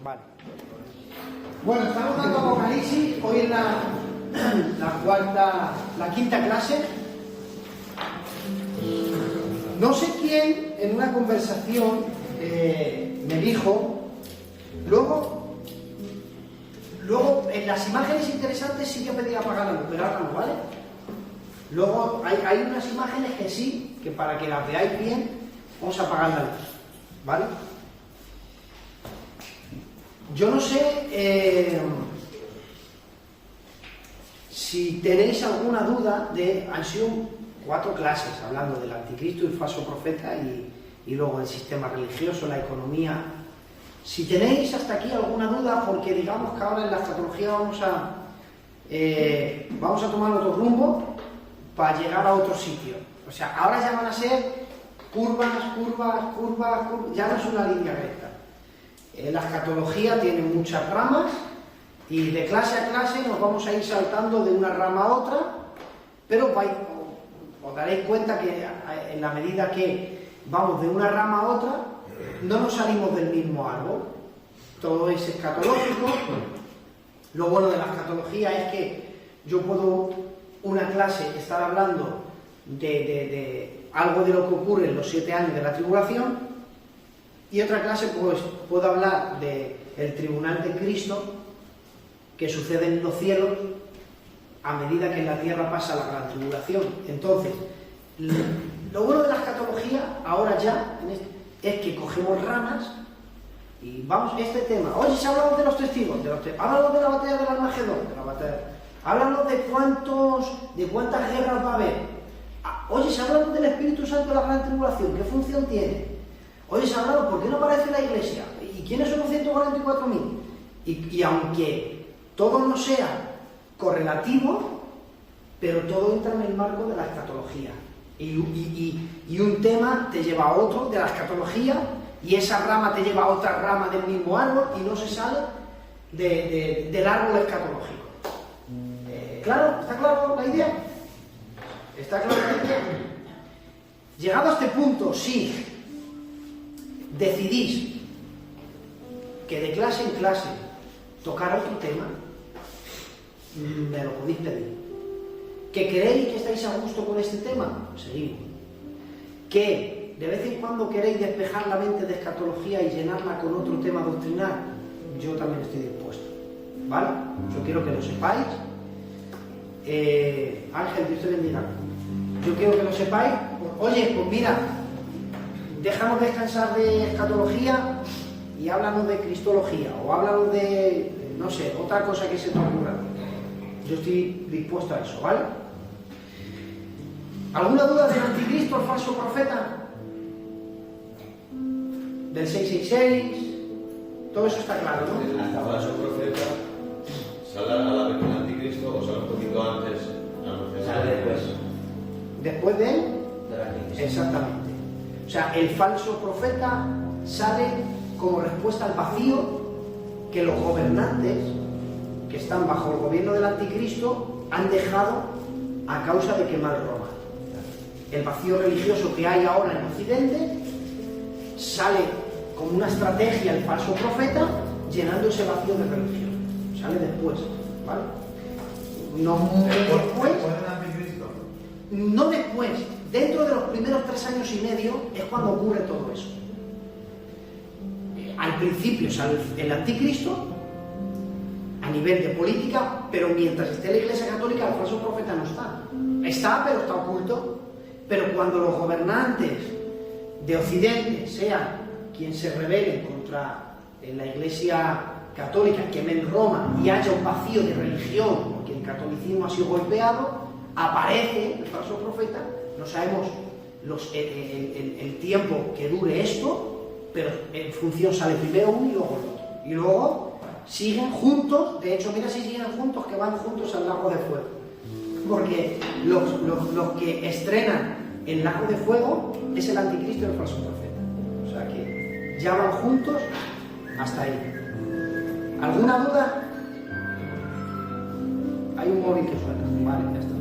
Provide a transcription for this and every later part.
Vale. Bueno, estamos dando Apocalipsis. Hoy es la quinta clase. No sé quién en una conversación me dijo, luego en las imágenes interesantes sí que pedía apagar la luz, pero ahora no, ¿vale? Luego hay unas imágenes que sí, que para que las veáis bien, vamos a apagar la luz, ¿vale? Yo no sé si tenéis alguna duda han sido 4 clases hablando del anticristo y el falso profeta y luego el sistema religioso, la economía. Si tenéis hasta aquí alguna duda, porque digamos que ahora en la escatología vamos a tomar otro rumbo para llegar a otro sitio. O sea, ahora ya van a ser curvas, ya no es una línea recta. La escatología tiene muchas ramas y de clase a clase nos vamos a ir saltando de una rama a otra, pero os daréis cuenta que en la medida que vamos de una rama a otra, no nos salimos del mismo árbol. Todo es escatológico. Lo bueno de la escatología es que yo puedo, una clase, estar hablando de algo de lo que ocurre en los 7 años de la tribulación, y otra clase pues puedo hablar del tribunal de Cristo que sucede en los cielos a medida que en la tierra pasa la gran tribulación. Entonces, lo bueno de la escatología ahora ya es que cogemos ramas y vamos, este tema, oye, si hablamos de los testigos, háblanos de la batalla del Armagedón, háblanos de cuántas guerras va a haber, oye, si hablamos del Espíritu Santo de la gran tribulación, ¿qué función tiene? Oye, si hablamos, ¿por qué no aparece la iglesia? ¿Y quiénes son los 144.000? Y aunque todo no sea correlativo, pero todo entra en el marco de la escatología. Y un tema te lleva a otro de la escatología, y esa rama te lleva a otra rama del mismo árbol, y no se sale del árbol escatológico. ¿Claro? ¿Está claro la idea? ¿Está claro la idea? Llegado a este punto, si decidís que de clase en clase tocar otro tema, me lo podéis pedir. ¿Que creéis que estáis a gusto con este tema? Seguimos. ¿Que de vez en cuando queréis despejar la mente de escatología y llenarla con otro tema doctrinal? Yo también estoy dispuesto, ¿vale? Yo quiero que lo sepáis. Ángel, Dios te bendiga. Yo quiero que lo sepáis. Oye, pues mira, déjanos descansar de escatología y háblanos de cristología, o háblanos de, no sé, otra cosa que se te ocurra. Yo estoy dispuesto a eso, ¿vale? ¿Alguna duda del anticristo, el falso profeta? Del 666, todo eso está claro, ¿no? ¿El falso profeta sale a la vez del anticristo o sale un poquito antes? Sale después. Después de él, Del anticristo. exactamente. O sea, el falso profeta sale como respuesta al vacío que los gobernantes que están bajo el gobierno del anticristo han dejado a causa de quemar Roma. El vacío religioso que hay ahora en Occidente sale como una estrategia el falso profeta llenando ese vacío de religión. Sale después, ¿vale? No después. No después. Dentro de los primeros 3 años y medio es cuando ocurre todo eso. Al principio sale el anticristo a nivel de política, pero mientras esté la Iglesia Católica, el falso profeta no está. Está, pero está oculto. Pero cuando los gobernantes de Occidente sean quien se rebelen contra la Iglesia Católica, quemen Roma y haya un vacío de religión, porque el catolicismo ha sido golpeado, aparece el falso profeta. No sabemos el tiempo que dure esto, pero en función sale primero uno y luego el otro. Y luego siguen juntos, de hecho, mira si siguen juntos, que van juntos al lago de fuego. Porque los que estrenan el lago de fuego es el anticristo y el falso profeta. O sea que ya van juntos hasta ahí. ¿Alguna duda? Hay un móvil que suena. Vale, ya está.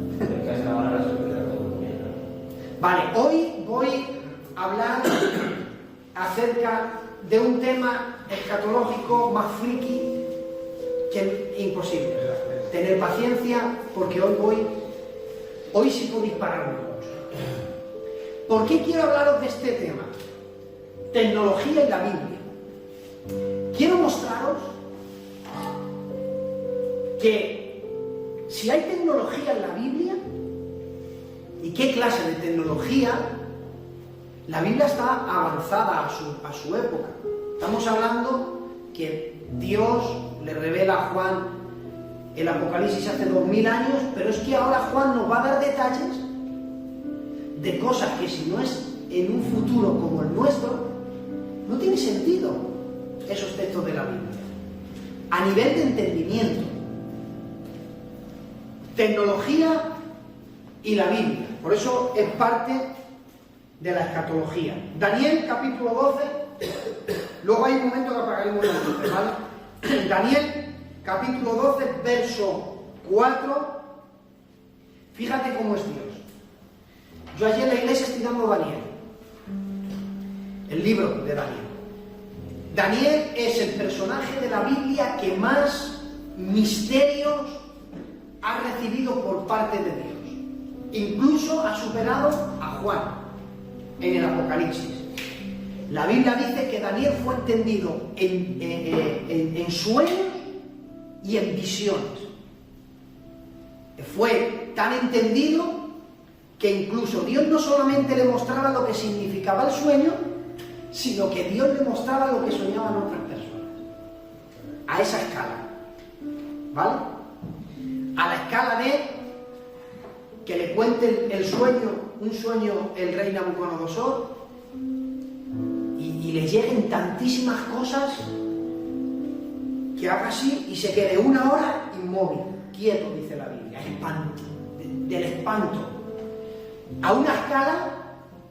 Vale, hoy voy a hablar acerca de un tema escatológico más friki que imposible. Tener paciencia, porque hoy sí puedo disparar mucho. ¿Por qué quiero hablaros de este tema? Tecnología y la Biblia. Quiero mostraros que si hay tecnología en la Biblia, ¿y qué clase de tecnología? La Biblia está avanzada a su época. Estamos hablando que Dios le revela a Juan el Apocalipsis hace 2000 años, pero es que ahora Juan nos va a dar detalles de cosas que si no es en un futuro como el nuestro, no tiene sentido esos textos de la Biblia. A nivel de entendimiento, tecnología y la Biblia. Por eso es parte de la escatología. Daniel capítulo 12, luego hay un momento que apagaremos las luces, ¿vale? Daniel capítulo 12, verso 4. Fíjate cómo es Dios. Yo ayer en la iglesia estoy dando Daniel, el libro de Daniel. Daniel es el personaje de la Biblia que más misterios ha recibido por parte de Dios. Incluso ha superado a Juan en el Apocalipsis. La Biblia dice que Daniel fue entendido en sueños y en visiones. Fue tan entendido que incluso Dios no solamente le mostraba lo que significaba el sueño, sino que Dios le mostraba lo que soñaban otras personas. A esa escala. ¿Vale? A la escala de que le cuente un sueño el rey Nabucodonosor y le lleguen tantísimas cosas que haga así y se quede una hora inmóvil, quieto, dice la Biblia, del espanto. A una escala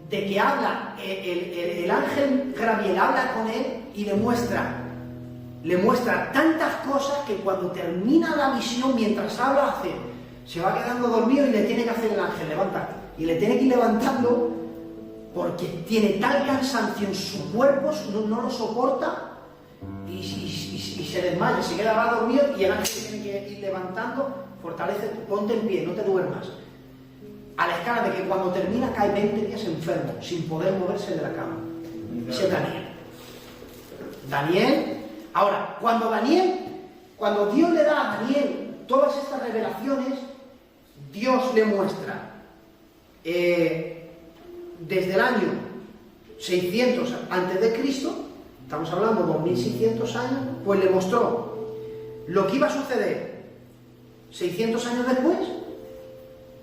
de que habla, el ángel Gabriel habla con él y le muestra tantas cosas que cuando termina la visión, mientras habla, se va quedando dormido y le tiene que hacer el ángel, levántate. Y le tiene que ir levantando porque tiene tal cansancio en su cuerpo, no lo soporta y se desmaya, se queda dormido y el ángel tiene que ir levantando, fortalece, ponte en pie, no te duermas. A la escala de que cuando termina cae 20 días enfermo, sin poder moverse de la cama. Ese es Daniel. Ahora, cuando Dios le da a Daniel todas estas revelaciones, Dios le muestra desde el año 600 a.C., estamos hablando de 2600 años, pues le mostró lo que iba a suceder 600 años después.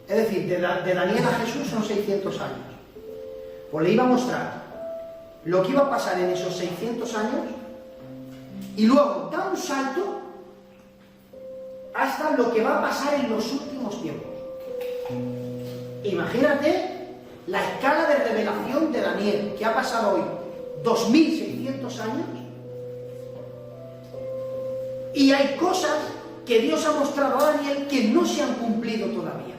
Es decir, de Daniel a Jesús son 600 años. Pues le iba a mostrar lo que iba a pasar en esos 600 años y luego da un salto hasta lo que va a pasar en los últimos tiempos. Imagínate la escala de revelación de Daniel, que ha pasado hoy 2600 años, y hay cosas que Dios ha mostrado a Daniel que no se han cumplido todavía.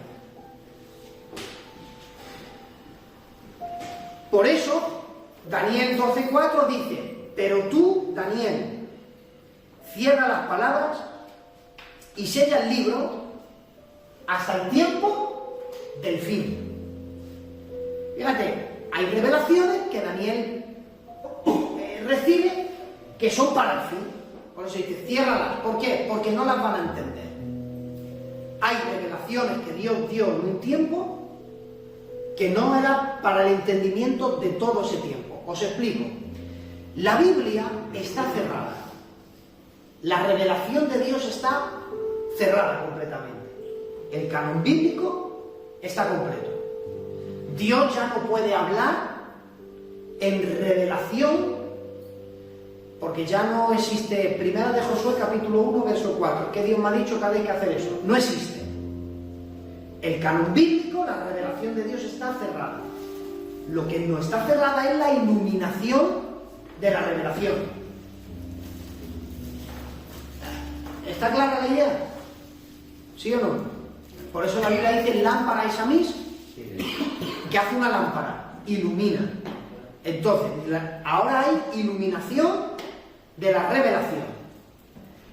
Por eso, Daniel 12:4 dice: pero tú, Daniel, cierra las palabras y sella el libro hasta el tiempo del fin. Fíjate, hay revelaciones que Daniel recibe que son para el fin. Por eso dice, ciérralas. ¿Por qué? Porque no las van a entender. Hay revelaciones que Dios dio en un tiempo que no era para el entendimiento de todo ese tiempo. Os explico. La Biblia está cerrada. La revelación de Dios está cerrada completamente. El canon bíblico está completo. Dios ya no puede hablar en revelación porque ya no existe. Primera de Josué capítulo 1 verso 4. ¿Qué Dios me ha dicho que hay que hacer eso? No existe. El canon bíblico, la revelación de Dios está cerrada. Lo que no está cerrada es la iluminación de la revelación. ¿Está clara la idea? ¿Sí o no? Por eso la Biblia dice lámpara es a mis, que hace una lámpara, ilumina. Entonces, ahora hay iluminación de la revelación.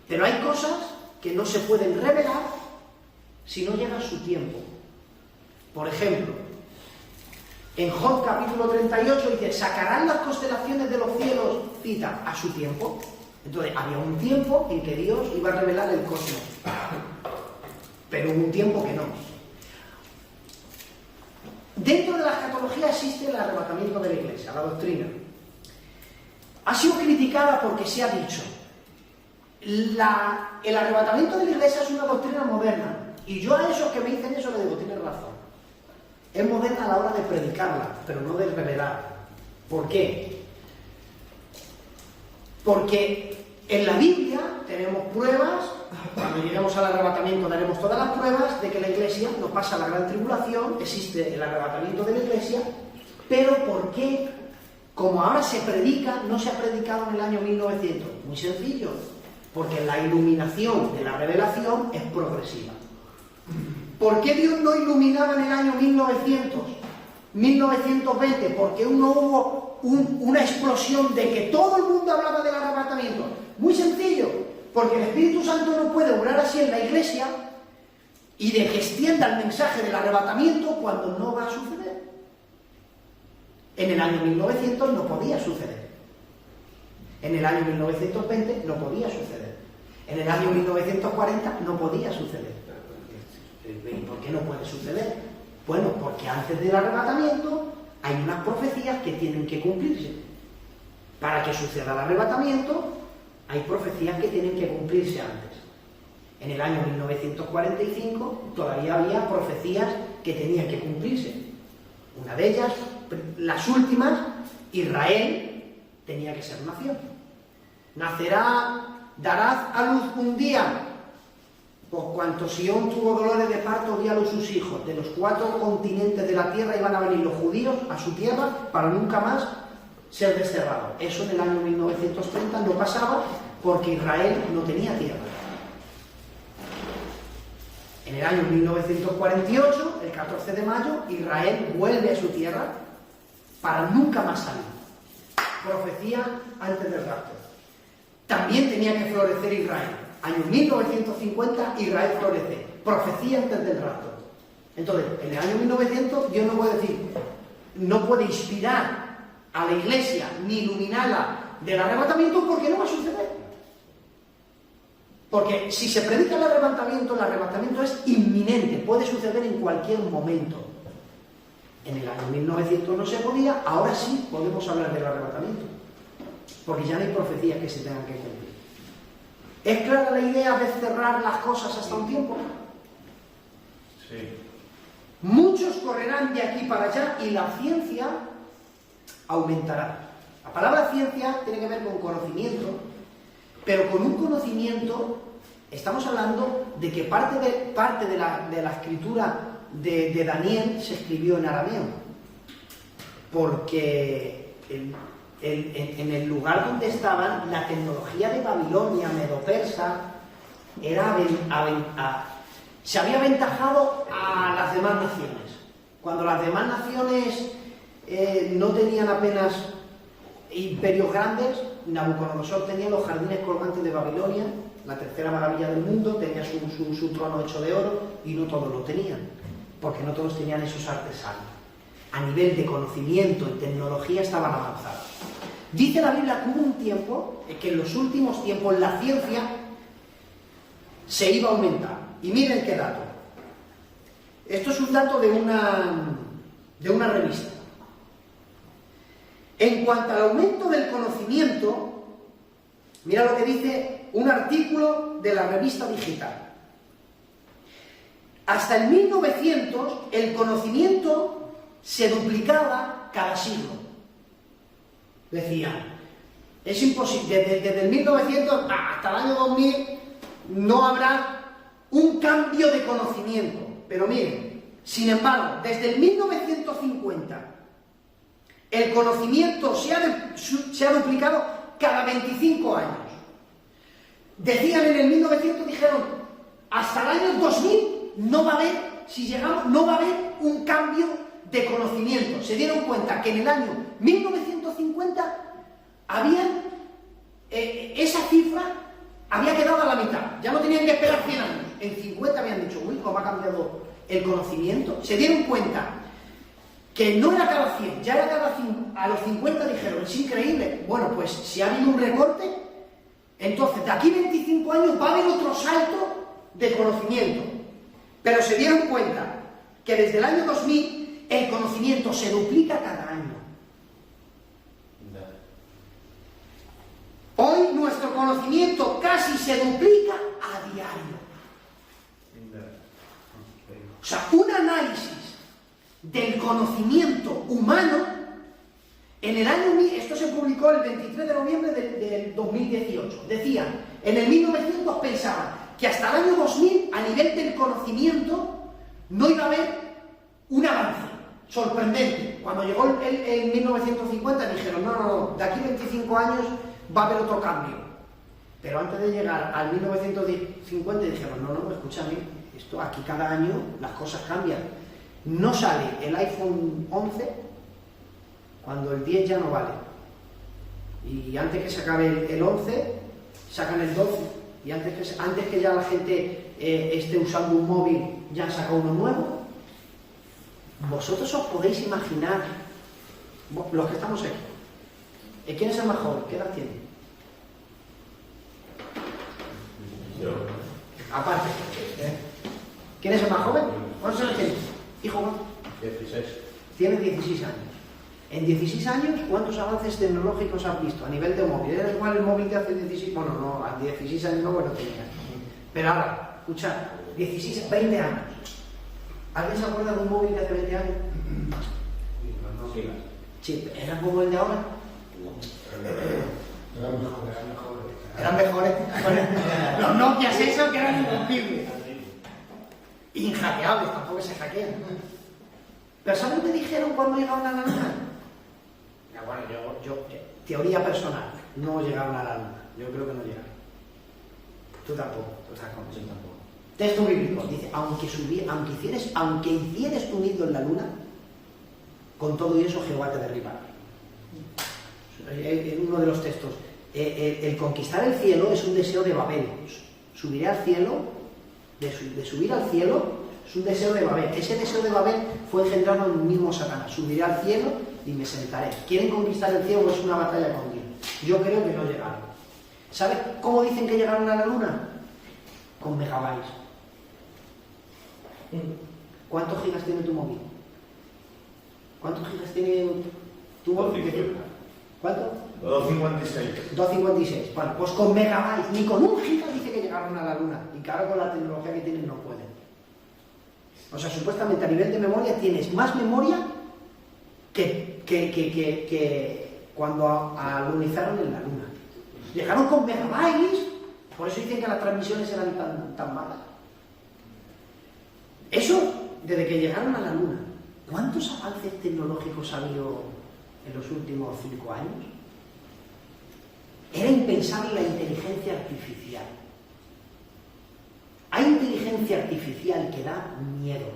Pero hay cosas que no se pueden revelar si no llega su tiempo. Por ejemplo, en Job capítulo 38 dice, sacarán las constelaciones de los cielos, cita, a su tiempo. Entonces, había un tiempo en que Dios iba a revelar el cosmos. Pero hubo un tiempo que no. Dentro de la escatología existe el arrebatamiento de la Iglesia, la doctrina. Ha sido criticada porque se ha dicho, el arrebatamiento de la Iglesia es una doctrina moderna. Y yo a esos que me dicen eso les digo, tienes razón. Es moderna a la hora de predicarla, pero no de revelarla. ¿Por qué? Porque en la Biblia tenemos pruebas, cuando lleguemos al arrebatamiento daremos todas las pruebas de que la Iglesia no pasa la gran tribulación, existe el arrebatamiento de la Iglesia, pero ¿por qué? Como ahora se predica, no se ha predicado en el año 1900. Muy sencillo, porque la iluminación de la revelación es progresiva. ¿Por qué Dios no iluminaba en el año 1900, 1920? Porque hubo una explosión de que todo el mundo hablaba del arrebatamiento. Muy sencillo, porque el Espíritu Santo no puede obrar así en la Iglesia y de que extienda el mensaje del arrebatamiento cuando no va a suceder. En el año 1900 no podía suceder. En el año 1920 no podía suceder. En el año 1940 no podía suceder. ¿Y por qué no puede suceder? Bueno, porque antes del arrebatamiento hay unas profecías que tienen que cumplirse. Para que suceda el arrebatamiento, hay profecías que tienen que cumplirse antes. En el año 1945 todavía había profecías que tenían que cumplirse. Una de ellas, las últimas, Israel tenía que ser nación. Darás a luz un día, por cuanto Sión tuvo dolores de parto, dio a luz sus hijos. De los 4 continentes de la tierra iban a venir los judíos a su tierra para nunca más ser desterrados. Eso en el año 1930 no pasaba porque Israel no tenía tierra. En el año 1948, el 14 de mayo, Israel vuelve a su tierra para nunca más salir. Profecía antes del rapto. También tenía que florecer Israel. Año 1950, Israel florece. Profecía antes del rapto. Entonces, en el año 1900, Dios no puede decir, no puede inspirar a la Iglesia ni iluminarla del arrebatamiento porque no va a suceder. Porque si se predica el arrebatamiento es inminente, puede suceder en cualquier momento. En el año 1900 no se podía, ahora sí podemos hablar del arrebatamiento. Porque ya no hay profecías que se tengan que cumplir. ¿Es clara la idea de cerrar las cosas hasta un tiempo? Sí. Muchos correrán de aquí para allá y la ciencia aumentará. La palabra ciencia tiene que ver con conocimiento, pero con un conocimiento estamos hablando de que parte de la escritura de Daniel se escribió en arameo, porque en el lugar donde estaban, la tecnología de Babilonia, medo-persa, se había aventajado a las demás naciones. Cuando las demás naciones no tenían apenas imperios grandes, Nabucodonosor tenía los jardines colgantes de Babilonia, la tercera maravilla del mundo, tenía su trono hecho de oro, y no todos lo tenían, porque no todos tenían esos artesanos. A nivel de conocimiento y tecnología estaban avanzados. Dice la Biblia que hubo un tiempo, que en los últimos tiempos la ciencia se iba a aumentar. Y miren qué dato. Esto es un dato de una revista. En cuanto al aumento del conocimiento, mira lo que dice un artículo de la revista digital. Hasta el 1900 el conocimiento se duplicaba cada siglo. Decían, es imposible, desde el 1900 hasta el año 2000 no habrá un cambio de conocimiento. Pero miren, sin embargo, desde el 1950 el conocimiento se ha duplicado cada 25 años. Decían en el 1900, dijeron, hasta el año 2000 no va a haber, si llegamos, no va a haber un cambio de conocimiento. Se dieron cuenta que en el año 1950 esa cifra había quedado a la mitad, ya no tenían que esperar 100 años. En 50 habían dicho, uy, cómo ha cambiado el conocimiento. Se dieron cuenta que no era cada 100, ya era cada 100. A los 50 dijeron, es increíble. Bueno, pues si ha habido un recorte, entonces de aquí 25 años va a haber otro salto de conocimiento. Pero se dieron cuenta que desde el año 2000 el conocimiento se duplica cada año. Hoy nuestro conocimiento casi se duplica a diario. O sea, un análisis del conocimiento humano en el año, esto se publicó el 23 de noviembre del 2018, decían, en el 1900 pensaban que hasta el año 2000 a nivel del conocimiento no iba a haber un avance sorprendente. Cuando llegó el 1950 dijeron, no, de aquí 25 años va a haber otro cambio. Pero antes de llegar al 1950 dijeron, no, escúchame, esto aquí cada año las cosas cambian. No sale el iPhone 11 cuando el 10 ya no vale. Y antes que se acabe el 11, sacan el 12. Y antes que ya la gente esté usando un móvil, ya han sacado uno nuevo. Vosotros os podéis imaginar, los que estamos aquí, ¿quién es el más joven? ¿Qué edad tiene? Yo. Aparte, ¿quién es el más joven? ¿Cuántos años tienes? Hijo, ¿cuánto? 16. Tienes 16 años. En 16 años, ¿cuántos avances tecnológicos has visto a nivel de móvil? ¿Era igual el móvil de hace 16? Bueno, no, a 16 años no, bueno, tenías. Pero ahora, escucha, 16, 20 años. ¿Alguien se acuerda de un móvil de hace 20 años? Sí, ¿eran como el de ahora? Eran mejores. Los Nokias esos que eran incumplibles. Inhackeables, tampoco se hackean. Pero ¿saben qué dijeron cuando llegaron a la luna? Bueno, yo teoría personal, no llegaron a la luna. Yo creo que no llegaron. Tú tampoco, tú estás con eso. Yo tampoco. Texto bíblico, dice, aunque hicieres tu nido en la luna, con todo y eso Jehová te derribará. Uno de los textos. El conquistar el cielo es un deseo de Babel. Subiré al cielo, de subir al cielo, es un deseo de Babel. Ese deseo de Babel fue engendrado en el mismo Satanás. Subiré al cielo y me sentaré. ¿Quieren conquistar el cielo o es una batalla con Dios? Yo creo que no llegaron. ¿Sabes cómo dicen que llegaron a la luna? Con megabytes. ¿Cuántos gigas tiene tu móvil? ¿Cuántos gigas tiene tu móvil? ¿Cuánto? 256. 256. Bueno, pues con megabytes, ni con un giga dice que llegaron a la luna. Y claro, con la tecnología que tienen no pueden. O sea, supuestamente a nivel de memoria tienes más memoria que cuando alunizaron en la luna. Llegaron con megabytes, por eso dicen que las transmisiones eran tan malas. Eso, desde que llegaron a la luna, ¿cuántos avances tecnológicos ha habido en los últimos 5 años? Era impensable la inteligencia artificial. Hay inteligencia artificial que da miedo.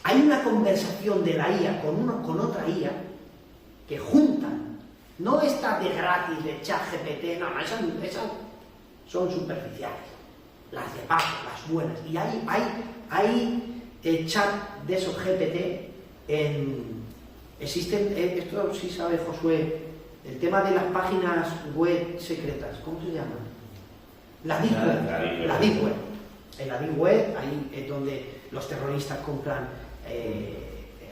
Hay una conversación de la IA con otra IA que juntan. No esta de gratis, de ChatGPT, no, esas son superficiales. Las de pago, las buenas. Y hay chat de esos GPT existen, esto sí sabe Josué, el tema de las páginas web secretas, ¿cómo se llaman? La Deep Web. La Deep Web. En la Deep Web, ahí es donde los terroristas compran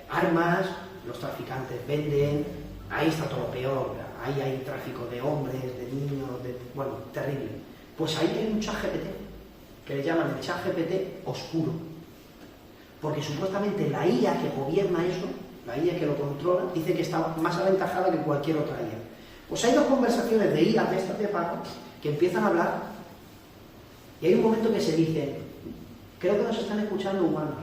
armas, los traficantes venden, ahí está todo lo peor, ahí hay tráfico de hombres, de niños, bueno, terrible. Pues ahí hay un chat GPT, que le llaman el chat GPT oscuro. Porque supuestamente la IA que gobierna eso, la IA que lo controla, dice que está más aventajada que cualquier otra IA. Pues hay dos conversaciones de IA de estas de pago que empiezan a hablar y hay un momento que se dice, creo que nos están escuchando humanos.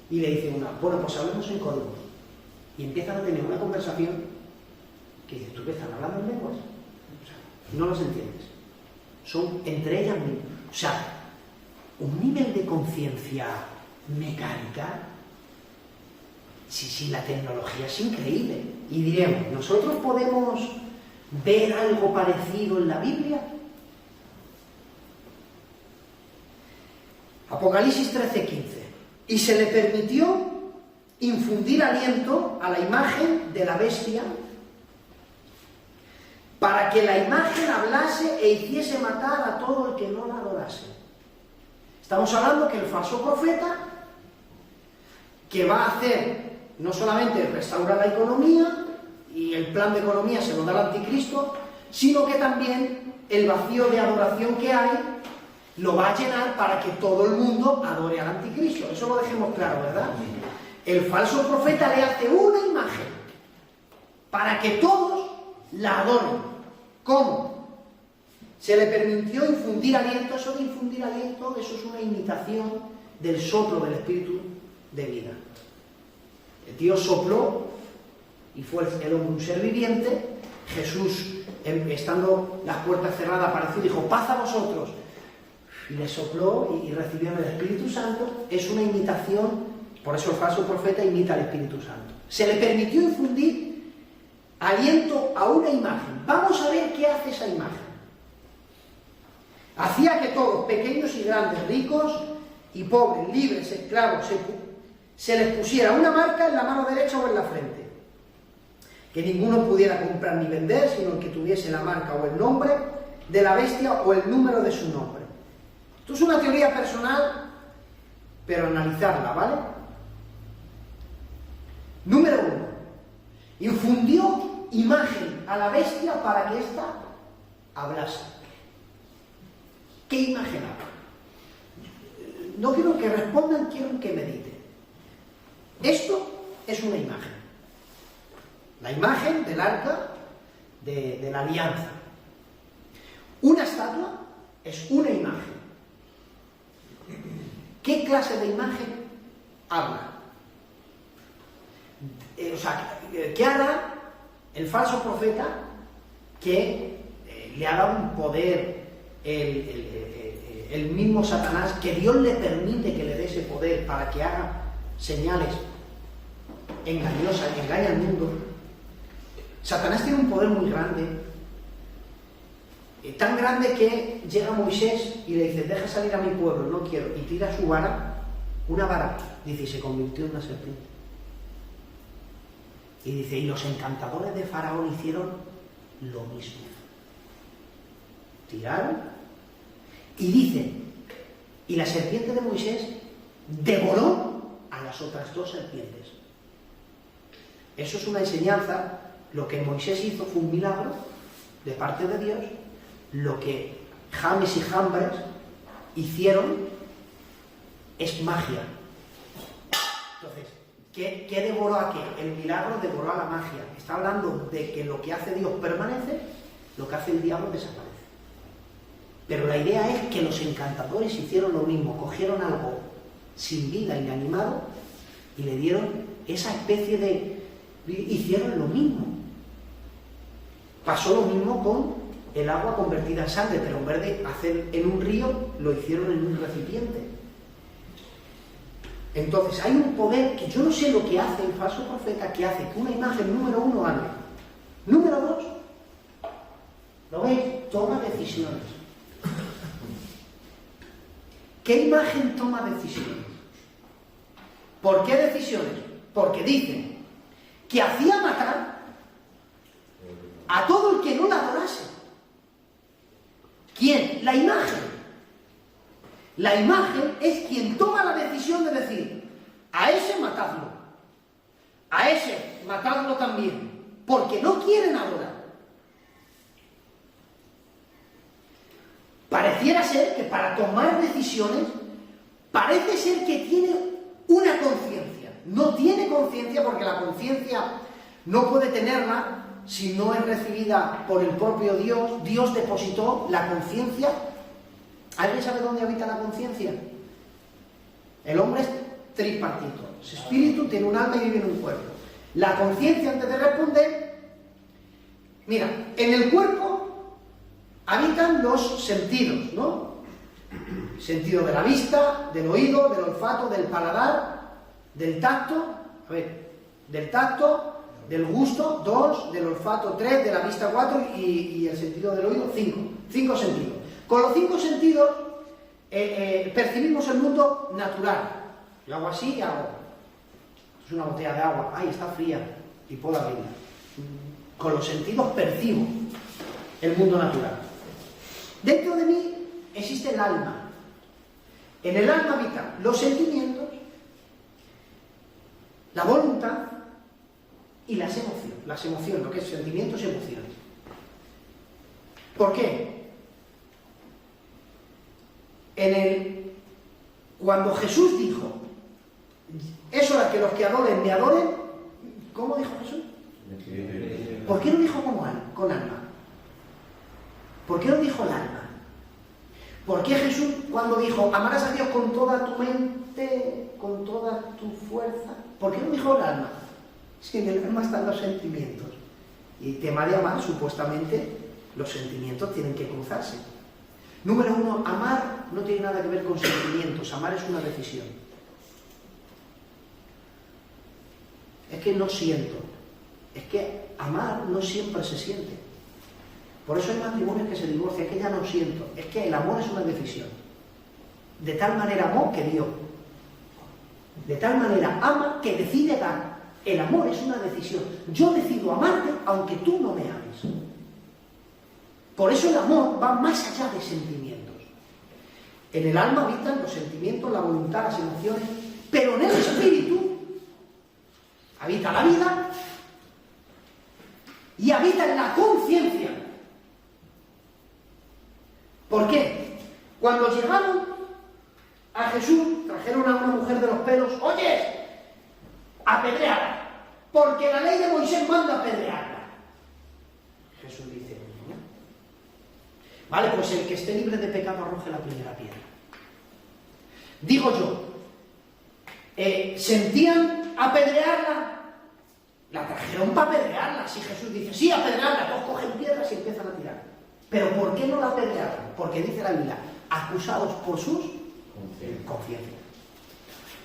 Y le dice una, bueno, pues hablemos en códigos. Y empiezan a tener una conversación que dices, ¿tú qué están hablando en lenguas? O sea, no los entiendes. Son entre ellas mismas. O sea, un nivel de conciencia mecánica Sí, la tecnología es increíble. Y diremos, ¿nosotros podemos ver algo parecido en la Biblia? Apocalipsis 13:15. Y se le permitió infundir aliento a la imagen de la bestia para que la imagen hablase e hiciese matar a todo el que no la adorase. Estamos hablando que el falso profeta, que va a hacer, no solamente restaurar la economía, y el plan de economía se lo da el anticristo, sino que también el vacío de adoración que hay, lo va a llenar para que todo el mundo adore al anticristo. Eso lo dejemos claro, ¿verdad? El falso profeta le hace una imagen para que todos la adoren. ¿Cómo? Se le permitió infundir aliento. Eso de infundir aliento, eso es una imitación del soplo del espíritu de vida. Dios sopló y fue el hombre un ser viviente. Jesús, estando las puertas cerradas, apareció y dijo: paz a vosotros. Y le sopló y recibieron el Espíritu Santo. Es una imitación, por eso el falso profeta imita al Espíritu Santo. Se le permitió infundir aliento a una imagen. Vamos a ver qué hace esa imagen. Hacía que todos, pequeños y grandes, ricos y pobres, libres, esclavos, se les pusiera una marca en la mano derecha o en la frente. Que ninguno pudiera comprar ni vender, sino el que tuviese la marca o el nombre de la bestia o el número de su nombre. Esto es una teoría personal, pero analizarla, ¿vale? Número 1. Infundió imagen a la bestia para que ésta hablase. ¿Qué imagen habla? No quiero que respondan, quiero que mediten. Esto es una imagen. La imagen del arca de la alianza. Una estatua es una imagen. ¿Qué clase de imagen habla? ¿Qué hará el falso profeta que le ha dado un poder el mismo Satanás, que Dios le permite que le dé ese poder para que haga señales engañosas, que engaña al mundo? Satanás tiene un poder muy grande, tan grande que llega Moisés y le dice: deja salir a mi pueblo, no quiero, y tira su vara, una vara, dice, y se convirtió en una serpiente. Y dice, y los encantadores de Faraón hicieron lo mismo. Tiraron, y dice, y la serpiente de Moisés devoró a las otras dos serpientes. Eso es una enseñanza. Lo que Moisés hizo fue un milagro de parte de Dios. Lo que James y Jambres hicieron es magia. Entonces, ¿qué devoró aquí? El milagro devoró a la magia. Está hablando de que lo que hace Dios permanece, lo que hace el diablo desaparece. Pero la idea es que los encantadores hicieron lo mismo. Cogieron algo sin vida, inanimado, y le dieron esa especie de... hicieron lo mismo. Pasó lo mismo con el agua convertida en sangre, pero en vez de hacer en un río, lo hicieron en un recipiente. Entonces hay un poder que yo no sé lo que hace el falso profeta, que hace que una imagen, número 1, hable. Número 2, ¿lo veis? Toma decisiones. ¿Qué imagen toma decisiones? ¿Por qué decisiones? Porque dicen que hacía matar a todo el que no la adorase. ¿Quién? La imagen. La imagen es quien toma la decisión de decir: a ese matadlo, a ese matadlo también, porque no quieren adorar. Pareciera ser que para tomar decisiones, parece ser que tiene una conciencia. No tiene conciencia, porque la conciencia no puede tenerla si no es recibida por el propio Dios. Dios depositó la conciencia. ¿Alguien sabe dónde habita la conciencia? El hombre es tripartito. Su espíritu tiene un alma y vive en un cuerpo. La conciencia, antes de responder, mira, en el cuerpo habitan los sentidos, ¿no? Sentido de la vista, del oído, del olfato, del paladar, del tacto. A ver, Del tacto, del gusto, 2, del olfato, 3, de la vista, 4 y el sentido del oído, 5. 5 sentidos. Con los 5 sentidos percibimos el mundo natural. Yo hago así y hago. Es una botella de agua. ¡Ay, está fría! Y puedo abrirla. Con los sentidos percibo el mundo natural. Dentro de mí existe el alma. En el alma habitan los sentimientos, la voluntad y las emociones, lo que es sentimientos y emociones. ¿Por qué? Cuando Jesús dijo, es hora que los que adoren me adoren, ¿cómo dijo Jesús? ¿Por qué no dijo con alma? ¿Por qué no dijo el alma? ¿Por qué Jesús cuando dijo, amarás a Dios con toda tu mente, con toda tu fuerza? ¿Por qué no dijo el alma? Es que en el alma están los sentimientos. Y tema de amar, supuestamente, los sentimientos tienen que cruzarse. Número 1, amar no tiene nada que ver con sentimientos, amar es una decisión. Es que no siento. Es que amar no siempre se siente. Por eso hay matrimonios que se divorcian, es que ya no siento. Es que el amor es una decisión. De tal manera amó que dio. De tal manera ama que decide dar. El amor es una decisión. Yo decido amarte aunque tú no me ames. Por eso el amor va más allá de sentimientos. En el alma habitan los sentimientos, la voluntad, las emociones, pero en el espíritu habita la vida y habita en la conciencia. ¿Por qué? Cuando llegaron a Jesús, trajeron a una mujer de los pelos, oye, apedrearla, porque la ley de Moisés manda apedrearla. Jesús dice, ¿no? Vale, pues el que esté libre de pecado arroje la primera piedra. Digo yo, ¿sentían apedrearla? La trajeron para apedrearla. Si Jesús dice, sí, apedrearla, todos cogen piedras y empiezan a tirar. Pero ¿por qué no la apedrearon? Porque dice la Biblia, acusados por sus conciencias.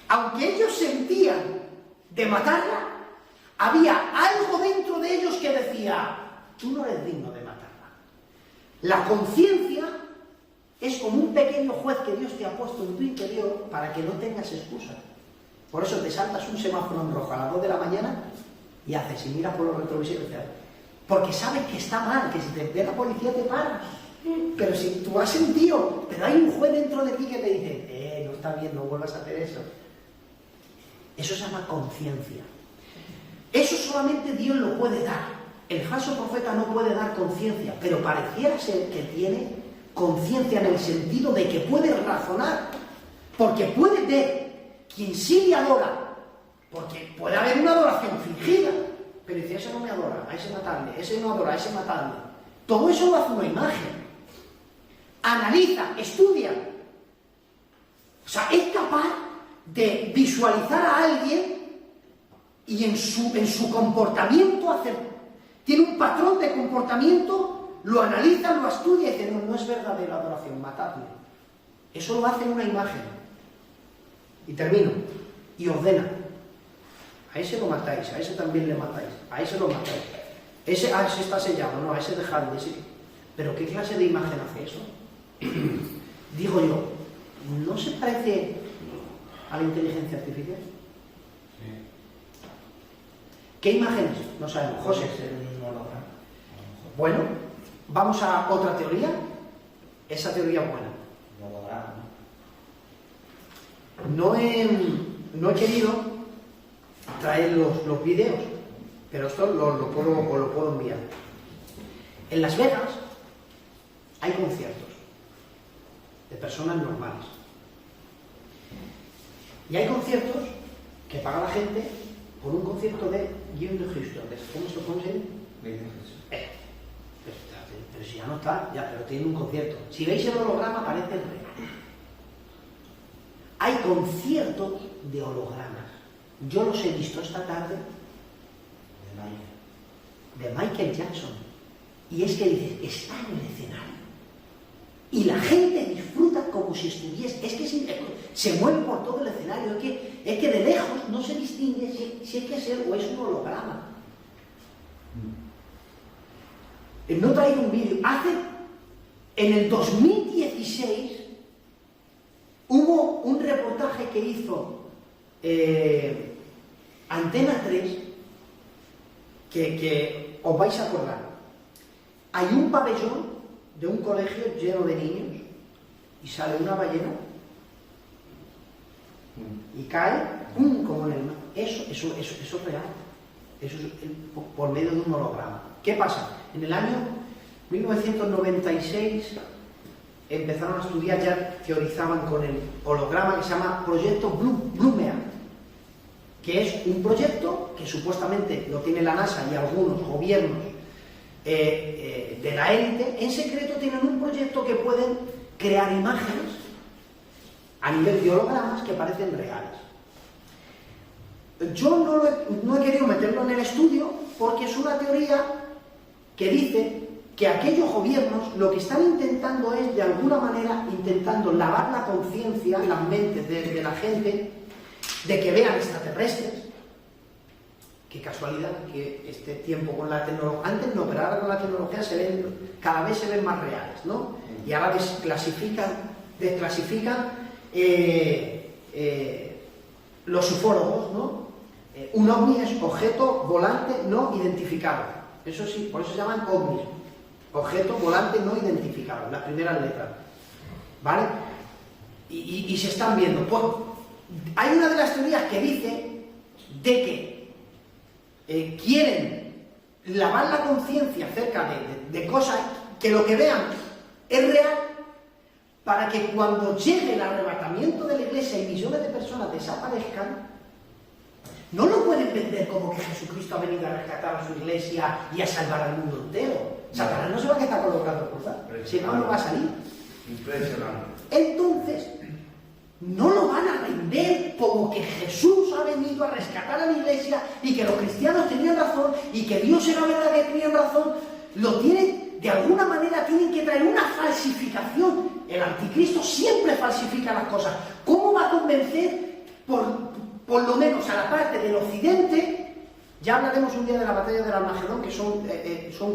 Aunque ellos sentían de matarla, había algo dentro de ellos que decía, tú no eres digno de matarla. La conciencia es como un pequeño juez que Dios te ha puesto en tu interior para que no tengas excusa. Por eso te saltas un semáforo en rojo a las 2 de la mañana y haces, y miras por los retrovisores, porque sabes que está mal, que si te ve la policía te para. Pero si tú has sentido, pero hay un juez dentro de ti que te dice, no está bien, no vuelvas a hacer eso. Eso se llama conciencia. Eso solamente Dios lo puede dar. El falso profeta no puede dar conciencia, pero pareciera ser que tiene conciencia en el sentido de que puede razonar, porque puede ver quien sí le adora, porque puede haber una adoración fingida, pero dice, ese no me adora, a ese matarle, ese no adora, a ese matarle. Todo eso lo hace una imagen. Analiza, estudia. O sea, es capaz de visualizar a alguien y en su comportamiento tiene un patrón de comportamiento, lo analiza, lo estudia y dice, no es verdadera adoración, matadme. Eso lo hace en una imagen. Y termino. Y ordena. A ese lo matáis, a ese también le matáis, a ese lo matáis. Ese está sellado, no, a ese dejadle, ese. Pero ¿qué clase de imagen hace eso? Digo yo, ¿no se parece a la inteligencia artificial? Sí. ¿Qué imágenes? No sabemos. José. Bueno, vamos a otra teoría. Esa teoría es buena. No he querido traer los vídeos, pero esto lo puedo enviar. En Las Vegas hay conciertos de personas normales. Y hay conciertos que paga la gente por un concierto de Jim de Houston. ¿Cómo se llama? Pero si ya no está, pero tiene un concierto. Si veis el holograma parece real. Hay conciertos de hologramas. Yo los he visto esta tarde de Michael Jackson. Y es que dices, está en el escenario. Y la gente disfruta como si estuviese, se mueve por todo el escenario, es que de lejos no se distingue si es que es él o es un holograma. No traigo un vídeo. En el 2016 hubo un reportaje que hizo Antena 3 que os vais a acordar. Hay un pabellón de un colegio lleno de niños y sale una ballena y cae como en el mar. Eso es real. Eso es por medio de un holograma. ¿Qué pasa? En el año 1996 empezaron a estudiar, ya teorizaban con el holograma que se llama Proyecto Bloomer, que es un proyecto que supuestamente lo tiene la NASA y algunos gobiernos de la élite. En secreto tienen un proyecto que pueden crear imágenes a nivel de hologramas que parecen reales. Yo no he querido meterlo en el estudio porque es una teoría que dice que aquellos gobiernos lo que están intentando es, de alguna manera, intentando lavar la conciencia, las mentes de la gente, de que vean extraterrestres. Qué casualidad que este tiempo con la tecnología, antes no, pero ahora con la tecnología cada vez se ven más reales, ¿no? Y ahora desclasifican los ufólogos, ¿no? Un ovni es objeto volante no identificado. Eso sí, por eso se llaman ovnis. Objeto volante no identificado, las primeras letras. ¿Vale? Y se están viendo. Pues, hay una de las teorías que dice de que quieren lavar la conciencia acerca de cosas que lo que vean es real, para que cuando llegue el arrebatamiento de la iglesia y millones de personas desaparezcan, no lo pueden vender como que Jesucristo ha venido a rescatar a su iglesia y a salvar al mundo entero. Satanás no se va a quedar colocando cruzas, si no, no va a salir. Impresionante. Entonces, no lo van a vender como que Jesús ha venido a rescatar a la iglesia y que los cristianos tenían razón y que Dios era verdad que tenían razón. De alguna manera tienen que traer una falsificación. El anticristo siempre falsifica las cosas. ¿Cómo va a convencer, por lo menos a la parte del occidente? Ya hablaremos un día de la batalla del Armagedón, que son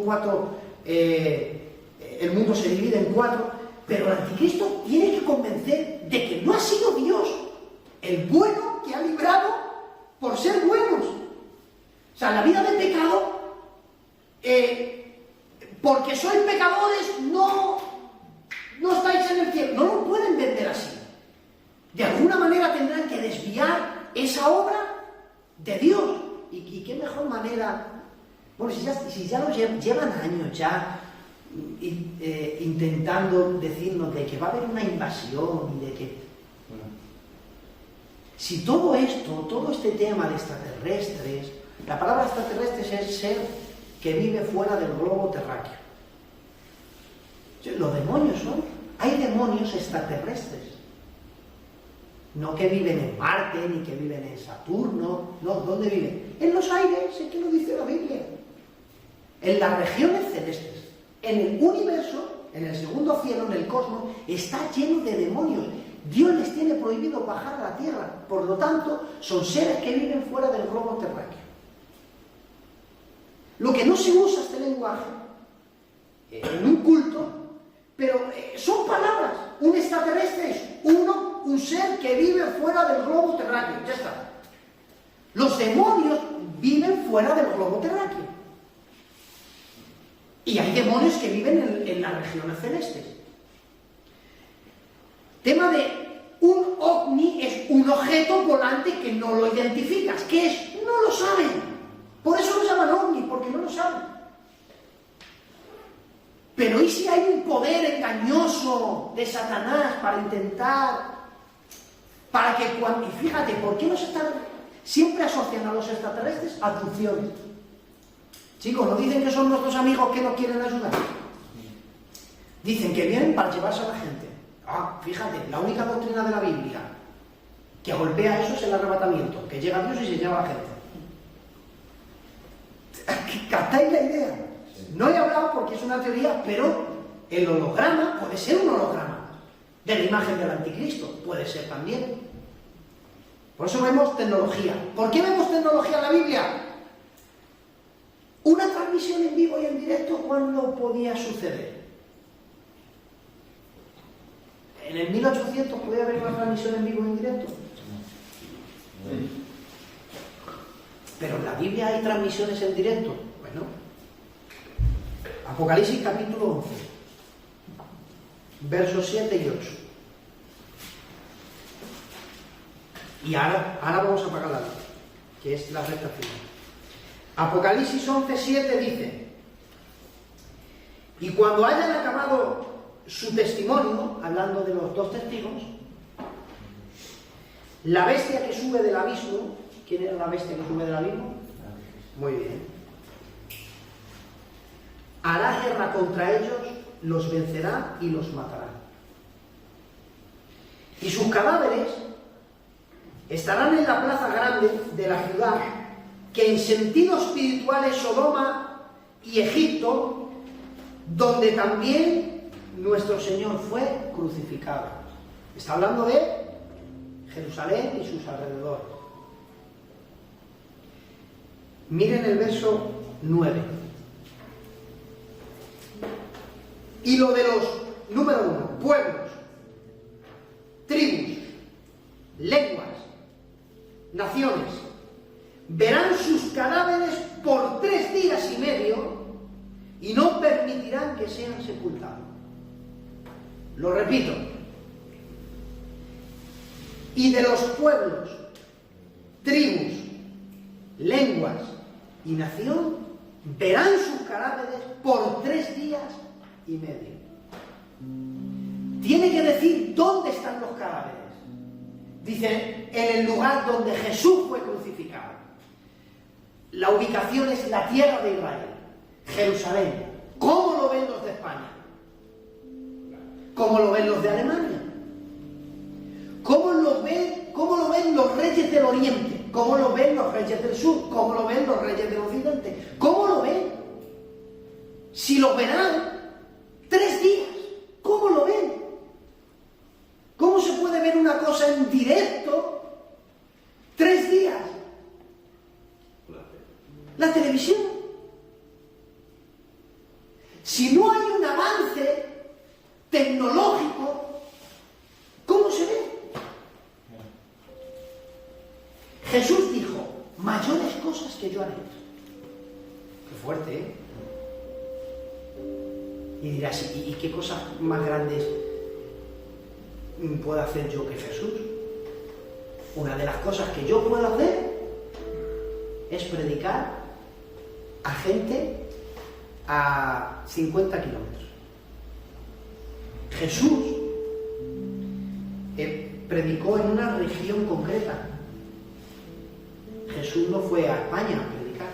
cuatro, el mundo se divide en cuatro, pero el anticristo tiene que convencer de que no ha sido Dios el bueno que ha librado por ser buenos. O sea, la vida del pecado, porque sois pecadores, no estáis en el cielo. No lo pueden vender así. De alguna manera tendrán que desviar esa obra de Dios. ¿Y qué mejor manera? Bueno, si ya lo llevan años ya intentando decirnos de que va a haber una invasión y de que... Si todo esto, todo este tema de extraterrestres, la palabra extraterrestres es ser que vive fuera del globo terráqueo. Los demonios son... Hay demonios extraterrestres. No que viven en Marte, ni que viven en Saturno. No, ¿dónde viven? En los aires, es que lo dice la Biblia. En las regiones celestes. En el universo, en el segundo cielo, en el cosmos, está lleno de demonios. Dios les tiene prohibido bajar a la tierra. Por lo tanto, son seres que viven fuera del globo terráqueo. Lo que no se usa este lenguaje en un culto, pero son palabras. Un extraterrestre es un ser que vive fuera del globo terráqueo. Ya está. Los demonios viven fuera del globo terráqueo. Y hay demonios que viven en las regiones celestes. Tema de un ovni es un objeto volante que no lo identificas. ¿Qué es? No lo saben. Por eso lo llaman ovni, porque no lo saben. Pero ¿y si hay un poder engañoso de Satanás para intentar... para que cuando... Y fíjate, ¿por qué siempre asocian a los extraterrestres a abducciones? Chicos, ¿no dicen que son nuestros amigos que nos quieren ayudar? Dicen que vienen para llevarse a la gente. Ah, fíjate, la única doctrina de la Biblia que golpea eso es el arrebatamiento, que llega Dios y se lleva a la gente. ¿Captáis la idea? No he hablado porque es una teoría, pero el holograma puede ser un holograma. de la imagen del anticristo, puede ser también. Por eso vemos tecnología. ¿Por qué vemos tecnología en la Biblia? Una transmisión en vivo y en directo, ¿cuándo podía suceder? ¿En el 1800 podía haber una transmisión en vivo y en directo? Pero en la Biblia hay transmisiones en directo. Bueno, Apocalipsis capítulo 11, versos 7 y 8. Y ahora vamos a apagar la luz, que es la recta final. Apocalipsis 11, 7 dice: y cuando hayan acabado su testimonio, hablando de los dos testigos, la bestia que sube del abismo. ¿Quién era la bestia que sube del abismo? Muy bien. Hará guerra contra ellos, los vencerá y los matará. Y sus cadáveres estarán en la plaza grande de la ciudad, que en sentido espiritual es Sodoma y Egipto, donde también nuestro Señor fue crucificado. Está hablando de Jerusalén y sus alrededores. Miren el verso 9. Y lo de los, número 1, pueblos, tribus, lenguas, naciones, verán sus cadáveres por 3 días y medio y no permitirán que sean sepultados. Lo repito. Y de los pueblos, tribus, lenguas y nación verán sus cadáveres por 3 días y medio. Tiene que decir dónde están los cadáveres. Dice, en el lugar donde Jesús fue crucificado. La ubicación es la tierra de Israel, Jerusalén. ¿Cómo lo ven los de España? ¿Cómo lo ven los de Alemania? ¿Cómo lo ven los reyes del Oriente? ¿Cómo lo ven los reyes del Sur? ¿Cómo lo ven los reyes del Occidente? ¿Cómo lo ven? Si lo verán 3 días, ¿cómo lo ven? ¿Cómo se puede ver una cosa en directo 3 días? La televisión. Si no hay un avance tecnológico, ¿cómo se ve? Jesús dijo, mayores cosas que yo haré. Qué fuerte, ¿eh? Y dirás, ¿y qué cosas más grandes puedo hacer yo que Jesús? Una de las cosas que yo puedo hacer es predicar a gente a 50 kilómetros. Jesús predicó en una región concreta. Jesús no fue a España a predicar.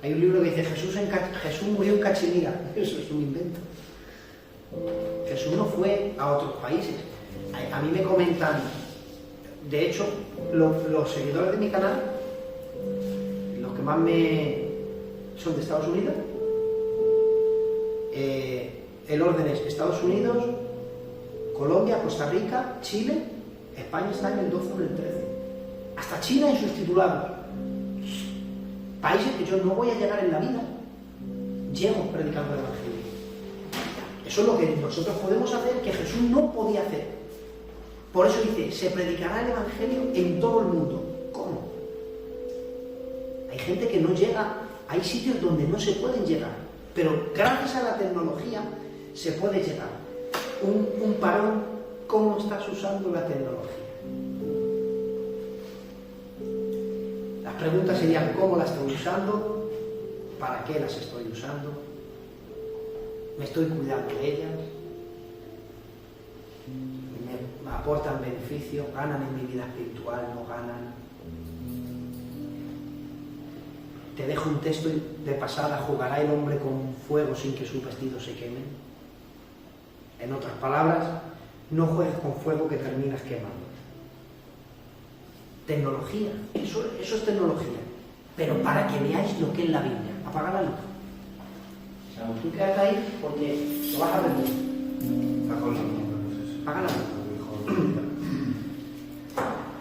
Hay un libro que dice Jesús murió en Cachemira. Eso es un invento. Jesús no fue a otros países. A mí me comentan, de hecho, los seguidores de mi canal, los que más son de Estados Unidos. El orden es Estados Unidos, Colombia, Costa Rica, Chile. España está en el 12 o en el 13. Hasta China en sus titulados. Países que yo no voy a llegar en la vida, llego predicando el Evangelio. Eso es lo que nosotros podemos hacer, que Jesús no podía hacer. Por eso dice, se predicará el Evangelio en todo el mundo. ¿Cómo? Hay gente que no llega, hay sitios donde no se pueden llegar, pero gracias a la tecnología se puede llegar. Un parón, ¿cómo estás usando la tecnología? Las preguntas serían, ¿cómo la estoy usando? ¿Para qué las estoy usando? ¿Me estoy cuidando de ellas? ¿Me aportan beneficio? ¿Ganan en mi vida espiritual? ¿No ganan? Te dejo un texto de pasada: ¿jugará el hombre con fuego sin que sus vestidos se quemen? En otras palabras, no juegues con fuego que terminas quemando. Tecnología, eso es tecnología, pero para que veáis lo que es la Biblia. Apaga la luz. Tú quédate ahí porque lo vas a ver bien. Apaga la luz.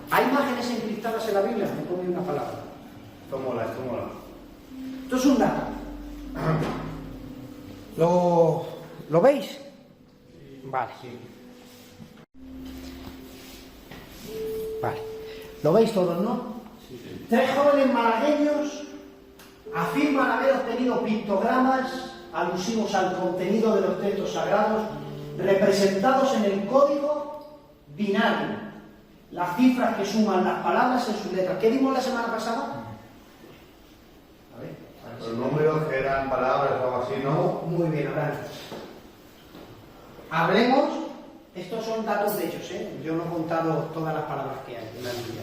¿Hay imágenes encriptadas en la Biblia? Me pone una palabra. Esto mola. Esto es un dato. ¿Lo veis? Vale. Vale. ¿Lo veis todos, no? Sí. 3 jóvenes malagueños afirman haber obtenido pictogramas alusivos al contenido de los textos sagrados representados en el código binario, las cifras que suman las palabras en sus letras. ¿Qué vimos la semana pasada? A ver. Los números que eran palabras o algo así, ¿no? Muy bien, ahora. Hablemos, estos son datos de hechos, yo no he contado todas las palabras que hay en la Biblia.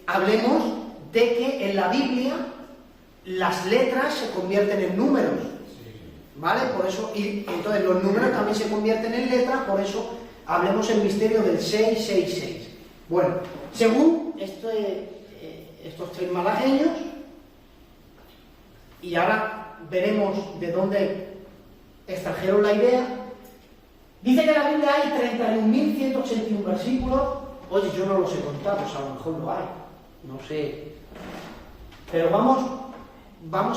Hablemos de que en la Biblia las letras se convierten en números, ¿vale? Por eso, y entonces los números también se convierten en letras, por eso hablemos el misterio del 666. Bueno, según estos 3 malagueños, y ahora veremos de dónde extrajeron la idea, dice que en la Biblia hay 31.181 versículos. Oye, yo no los he contado, pues a lo mejor lo hay, no sé, pero vamos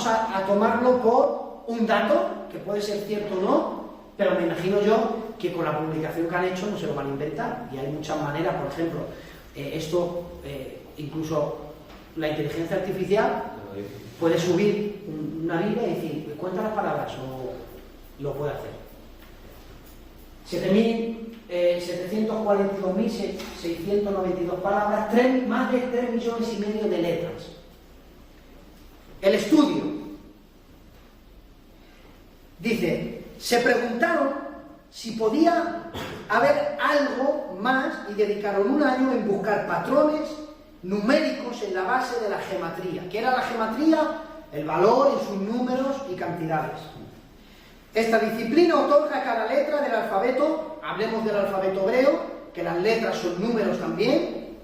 a tomarlo por un dato, que puede ser cierto o no, pero me imagino yo que con la publicación que han hecho no se lo van a inventar, y hay muchas maneras. Por ejemplo, incluso la inteligencia artificial puede subir una Biblia y decir, cuenta las palabras, o lo puede hacer. 742.692 palabras, más de 3,5 millones de letras. El estudio dice, se preguntaron si podía haber algo más y dedicaron un año en buscar patrones numéricos en la base de la gematría. ¿Qué era la gematría? El valor en sus números y cantidades. Esta disciplina otorga a cada letra del alfabeto, hablemos del alfabeto hebreo, que las letras son números también,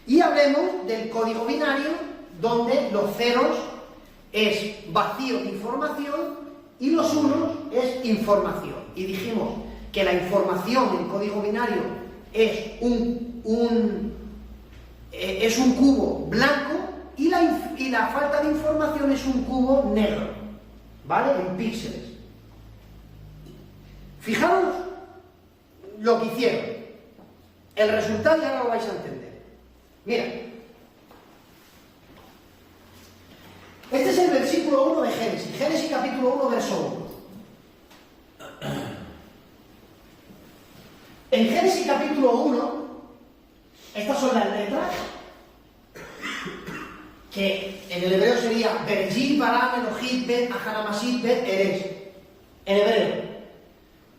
y hablemos del código binario, donde los ceros es vacío de información y los unos es información. Y dijimos que la información en código binario es un cubo blanco y la falta de información es un cubo negro, ¿vale? En píxeles. Fijaros lo que hicieron. El resultado ya no lo vais a entender. Mira. Este es el versículo 1 de Génesis. Génesis capítulo 1, verso 1. En Génesis capítulo 1, estas son las letras, que en el hebreo sería Berejit, Bará, Elohim, Bet, Ahanamasit, Bet, Eres. En hebreo.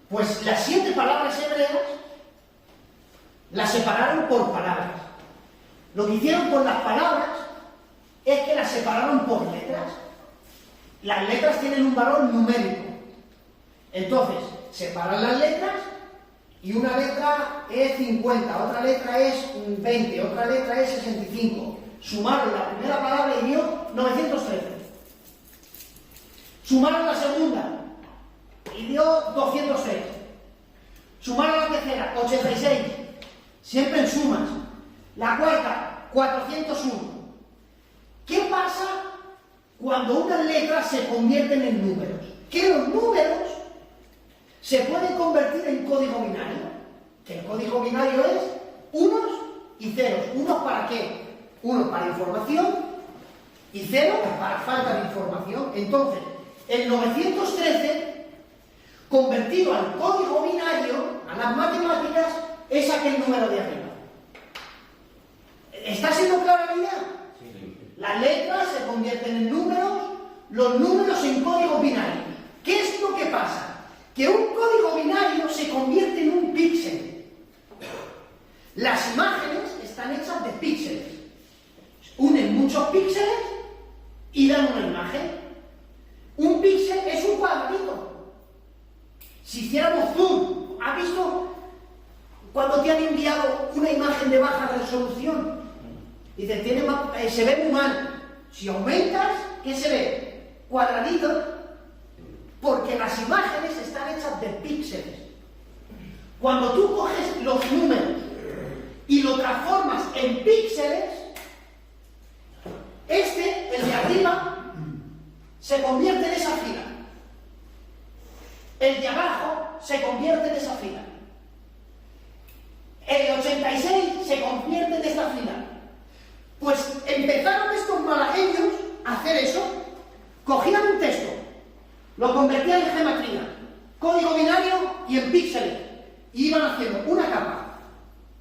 Pues las 7 palabras hebreas las separaron por palabras. Lo que hicieron con las palabras es que las separaron por letras. Las letras tienen un valor numérico. Entonces, separan las letras y una letra es 50, otra letra es 20, otra letra es 65. Sumaron la primera palabra y dio 913. Sumaron la segunda y dio 206. Sumaron la tercera, 86. Siempre en sumas. La cuarta, 401. ¿Qué pasa cuando unas letras se convierten en números? Que los números se pueden convertir en código binario. Que el código binario es unos y ceros. ¿Unos para qué? Uno para información y cero para falta de información. Entonces, el 913, convertido al código binario, a las matemáticas, es aquel número de arriba. ¿Está siendo clara la idea? Sí. Las letras se convierten en números, los números en código binario. ¿Qué es lo que pasa? Que un código binario se convierte en un píxel. Las imágenes están hechas de píxeles. Unen muchos píxeles y dan una imagen. Un píxel es un cuadrito. Si hiciéramos zoom, ¿has visto cuando te han enviado una imagen de baja resolución? Dicen, se ve muy mal. Si aumentas, ¿qué se ve? Cuadradito. porque las imágenes están hechas de píxeles. Cuando tú coges los números y lo transformas en píxeles, el de arriba, se convierte en esa fila. El de abajo se convierte en esa fila. El 86 se convierte en esta fila. Pues empezaron estos malagueños a hacer eso. Cogían un texto, lo convertían en geometría, código binario y en píxeles. Y iban haciendo una capa,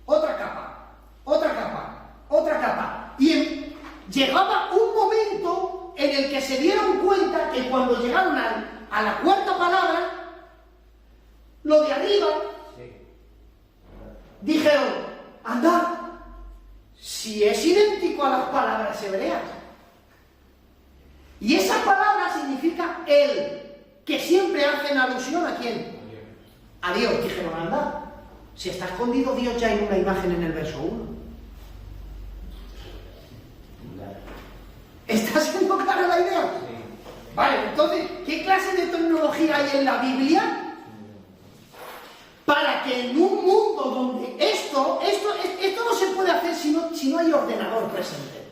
otra capa, otra capa, otra capa. Y llegaba un momento en el que se dieron cuenta que cuando llegaron a la cuarta palabra, lo de arriba, dijeron, anda, si es idéntico a las palabras hebreas. Y esa palabra significa él, que siempre hacen alusión ¿a quién? A Dios. Dijeron, anda, si está escondido Dios ya en una imagen en el verso 1. ¿Está siendo clara la idea? Sí. Vale, entonces, ¿qué clase de tecnología hay en la Biblia para que en un mundo donde esto no se puede hacer si no hay ordenador presente?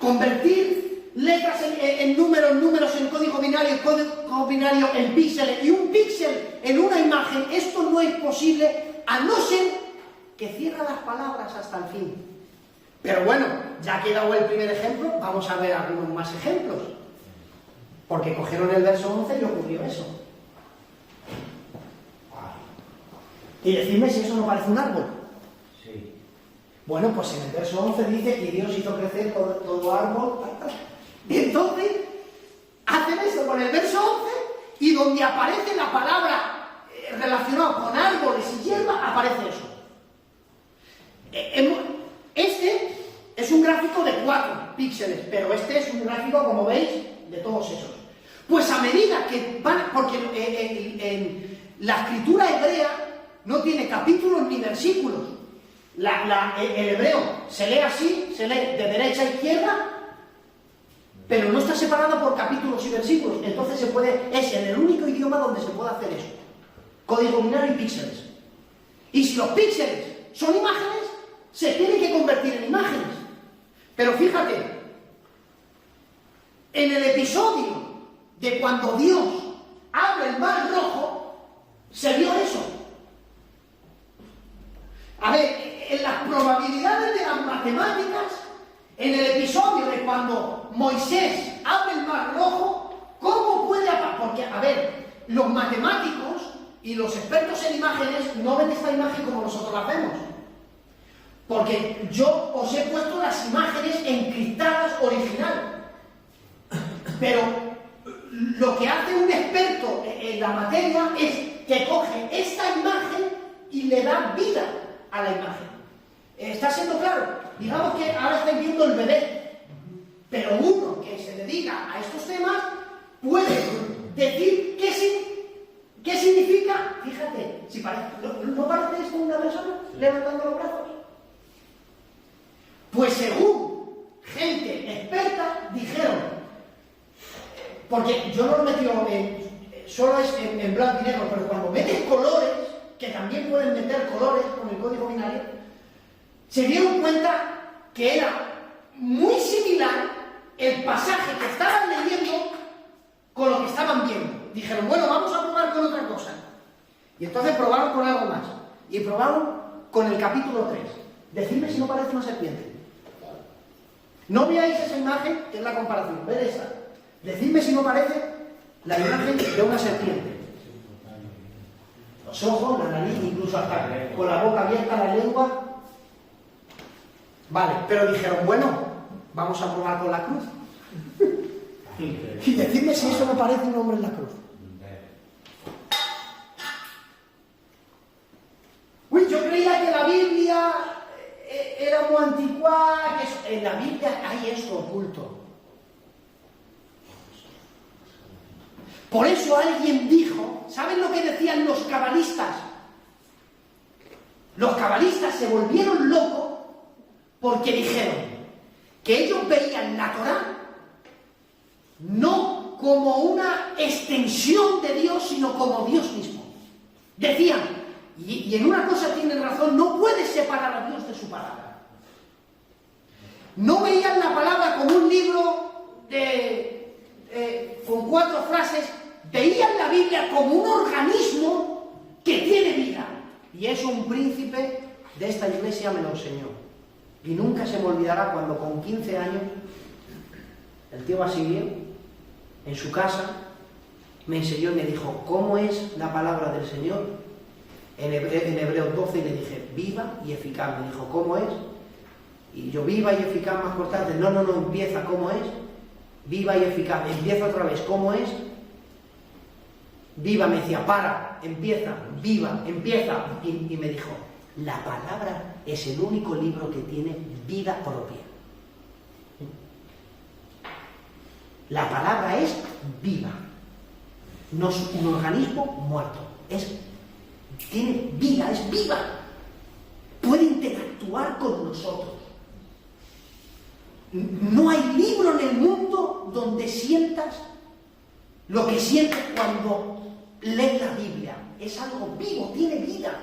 Convertir letras en números en código binario en píxeles y un píxel en una imagen, esto no es posible a no ser que cierra las palabras hasta el fin. Pero bueno, ya que he dado el primer ejemplo, vamos a ver algunos más ejemplos. Porque cogieron el verso 11 y ocurrió eso. Y decidme si eso no parece un árbol. Sí. Bueno, pues en el verso 11 dice que Dios hizo crecer todo árbol. Y entonces hacen esto con el verso 11 y donde aparece la palabra relacionada con árboles y hierba, aparece eso. Este es un gráfico de 4 píxeles, pero este es un gráfico, como veis, de todos esos. Pues a medida que van, porque la escritura hebrea no tiene capítulos ni versículos. El hebreo se lee así, se lee de derecha a izquierda, pero no está separado por capítulos y versículos. Entonces es en el único idioma donde se puede hacer eso. Código binario y píxeles. Y si los píxeles son imágenes, se tienen que convertir en imágenes. Pero fíjate, en el episodio de cuando Dios abre el mar rojo, se vio eso. A ver, en las probabilidades de las matemáticas, en el episodio de cuando Moisés abre el mar rojo, ¿cómo puede aparecer? Porque, a ver, los matemáticos y los expertos en imágenes no ven esta imagen como nosotros la vemos. Porque yo os he puesto las imágenes encriptadas original. Pero lo que hace un experto en la materia es que coge esta imagen y le da vida a la imagen. ¿Está siendo claro? Digamos que ahora estáis viendo el bebé, pero uno que se dedica a estos temas puede decir qué significa. Fíjate, si ¿no parece esto una persona levantando los brazos? Pues según gente experta dijeron, porque yo no lo he metido solo es en blanco y negro, pero cuando metes colores, que también pueden meter colores con el código binario, se dieron cuenta que era muy similar el pasaje que estaban leyendo con lo que estaban viendo. Dijeron, bueno, vamos a probar con otra cosa. Y entonces probaron con algo más. Y probaron con el capítulo 3. Decidme si no parece una serpiente. No veáis esa imagen, que es la comparación. Ver esa. Decidme si no parece la imagen de una serpiente. Los ojos, la nariz, incluso hasta con la boca abierta, la lengua. Vale, pero dijeron, bueno, vamos a probar con la cruz. Y decidme si eso no parece un hombre en la cruz. Uy, yo creía que la Biblia era muy anticuada, que en la Biblia hay esto oculto. Por eso alguien dijo, ¿saben lo que decían los cabalistas? Los cabalistas se volvieron locos porque dijeron que ellos veían la Torá no como una extensión de Dios, sino como Dios mismo. Decían, y en una cosa tienen razón, no puedes separar a Dios de su palabra. No veían la palabra como un libro con 4 frases, veían la Biblia como un organismo que tiene vida. Y eso un príncipe de esta iglesia me lo enseñó. Y nunca se me olvidará cuando con 15 años el tío Basilio, en su casa, me enseñó y me dijo, ¿cómo es la palabra del Señor? En Hebreos 12, y le dije, viva y eficaz. Me dijo, ¿cómo es? Y yo, viva y eficaz, más cortante. No, empieza, ¿cómo es? Viva y eficaz. Empieza otra vez, ¿cómo es? Viva, me decía, para, empieza, viva, empieza. Y me dijo, la palabra es el único libro que tiene vida propia. La palabra es viva. No es un organismo muerto. Tiene vida, es viva. Puede interactuar con nosotros. No hay libro en el mundo donde sientas lo que sientes cuando lees la Biblia. Es algo vivo, tiene vida.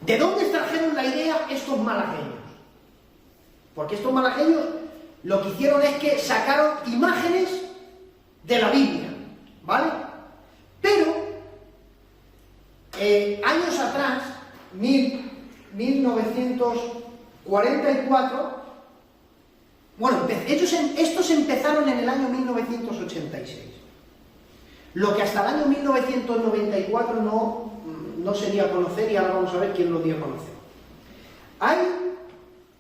¿De dónde extrajeron la idea estos malagueños? Porque estos malagueños lo que hicieron es que sacaron imágenes de la Biblia, ¿vale? Pero, años atrás, 1944, bueno, estos empezaron en el año 1986. Lo que hasta el año 1994 no se dio a conocer, y ahora vamos a ver quién lo dio a conocer.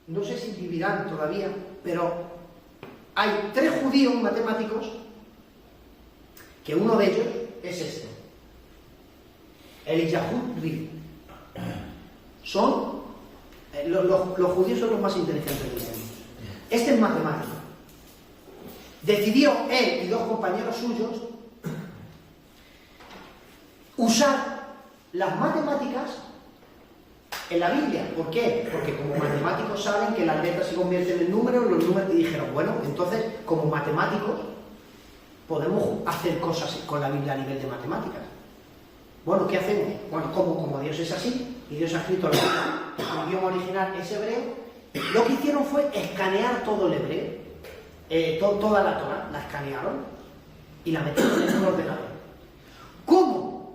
No sé si vivirán todavía, pero hay 3 judíos matemáticos, que uno de ellos es este, Eliyahu Riv. Los judíos son los más inteligentes del mundo. Este es matemático. Decidió él y 2 compañeros suyos usar las matemáticas en la Biblia. ¿Por qué? Porque como matemáticos saben que las letras se convierten en números, los números, y dijeron, bueno, entonces como matemáticos podemos hacer cosas con la Biblia a nivel de matemáticas. Bueno, ¿qué hacemos? Bueno, como Dios es así, y Dios ha escrito el idioma original es hebreo, lo que hicieron fue escanear todo el hebreo, toda la Torah, la escanearon y la metieron en un ordenador. ¿Cómo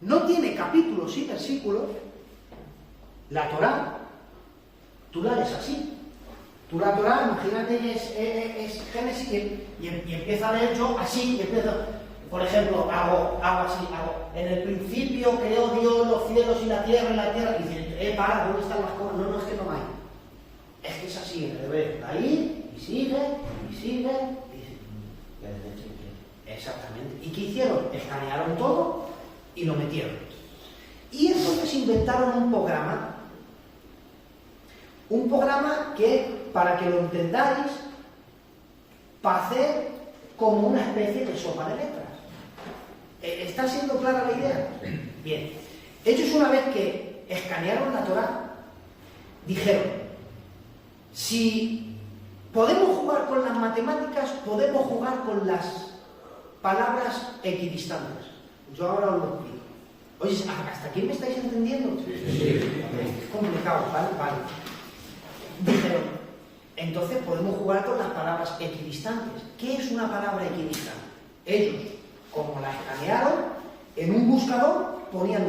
no tiene capítulos y versículos? La Torah, tú la lees así. Tú la Torah, imagínate, es Génesis y empieza a leer yo así, y empiezo, por ejemplo, hago así, en el principio creó Dios los cielos y la tierra, y dice, para, ¿dónde están las cosas? No, es que no hay. Es que es así, en el hebreo, ahí, y sigue. Exactamente. ¿Y qué hicieron? Escanearon todo y lo metieron. Y entonces inventaron un programa que, para que lo entendáis, para hacer como una especie de sopa de letras. ¿Está siendo clara la idea? Bien. Ellos, una vez que escanearon la Torah, dijeron, si podemos jugar con las matemáticas, podemos jugar con las palabras equidistantes. Yo ahora os lo explico. Oye, ¿hasta aquí me estáis entendiendo? Sí. Es complicado, ¿vale? Dijeron, entonces podemos jugar con las palabras equidistantes. ¿Qué es una palabra equidistante? Ellos, como la escanearon, en un buscador ponían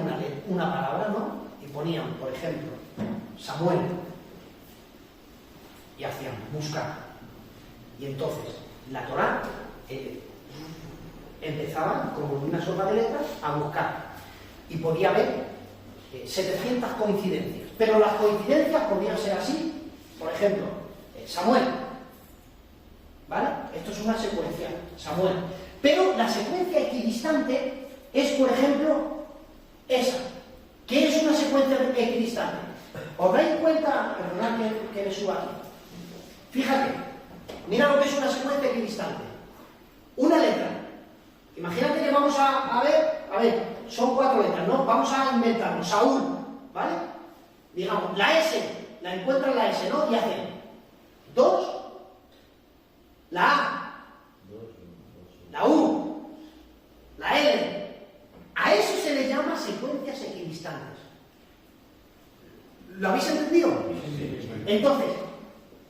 una palabra, ¿no? Y ponían, por ejemplo, Samuel. Y hacían buscar. Y entonces, la Torah empezaba, como en una sopa de letras, a buscar. Y podía haber 700 coincidencias. Pero las coincidencias podían ser así. Por ejemplo, Samuel. ¿Vale? Esto es una secuencia. Samuel. Pero la secuencia equidistante es, por ejemplo, esa. ¿Qué es una secuencia equidistante? ¿Os dais cuenta? Perdonad que me suba aquí. Fíjate. Mira lo que es una secuencia equidistante. Una letra. Imagínate que vamos a ver, son 4 letras, ¿no? Vamos a inventarlo. Saúl, ¿vale? Digamos, la S, la encuentran la S, ¿no? Y hacen 2, la A, Entonces,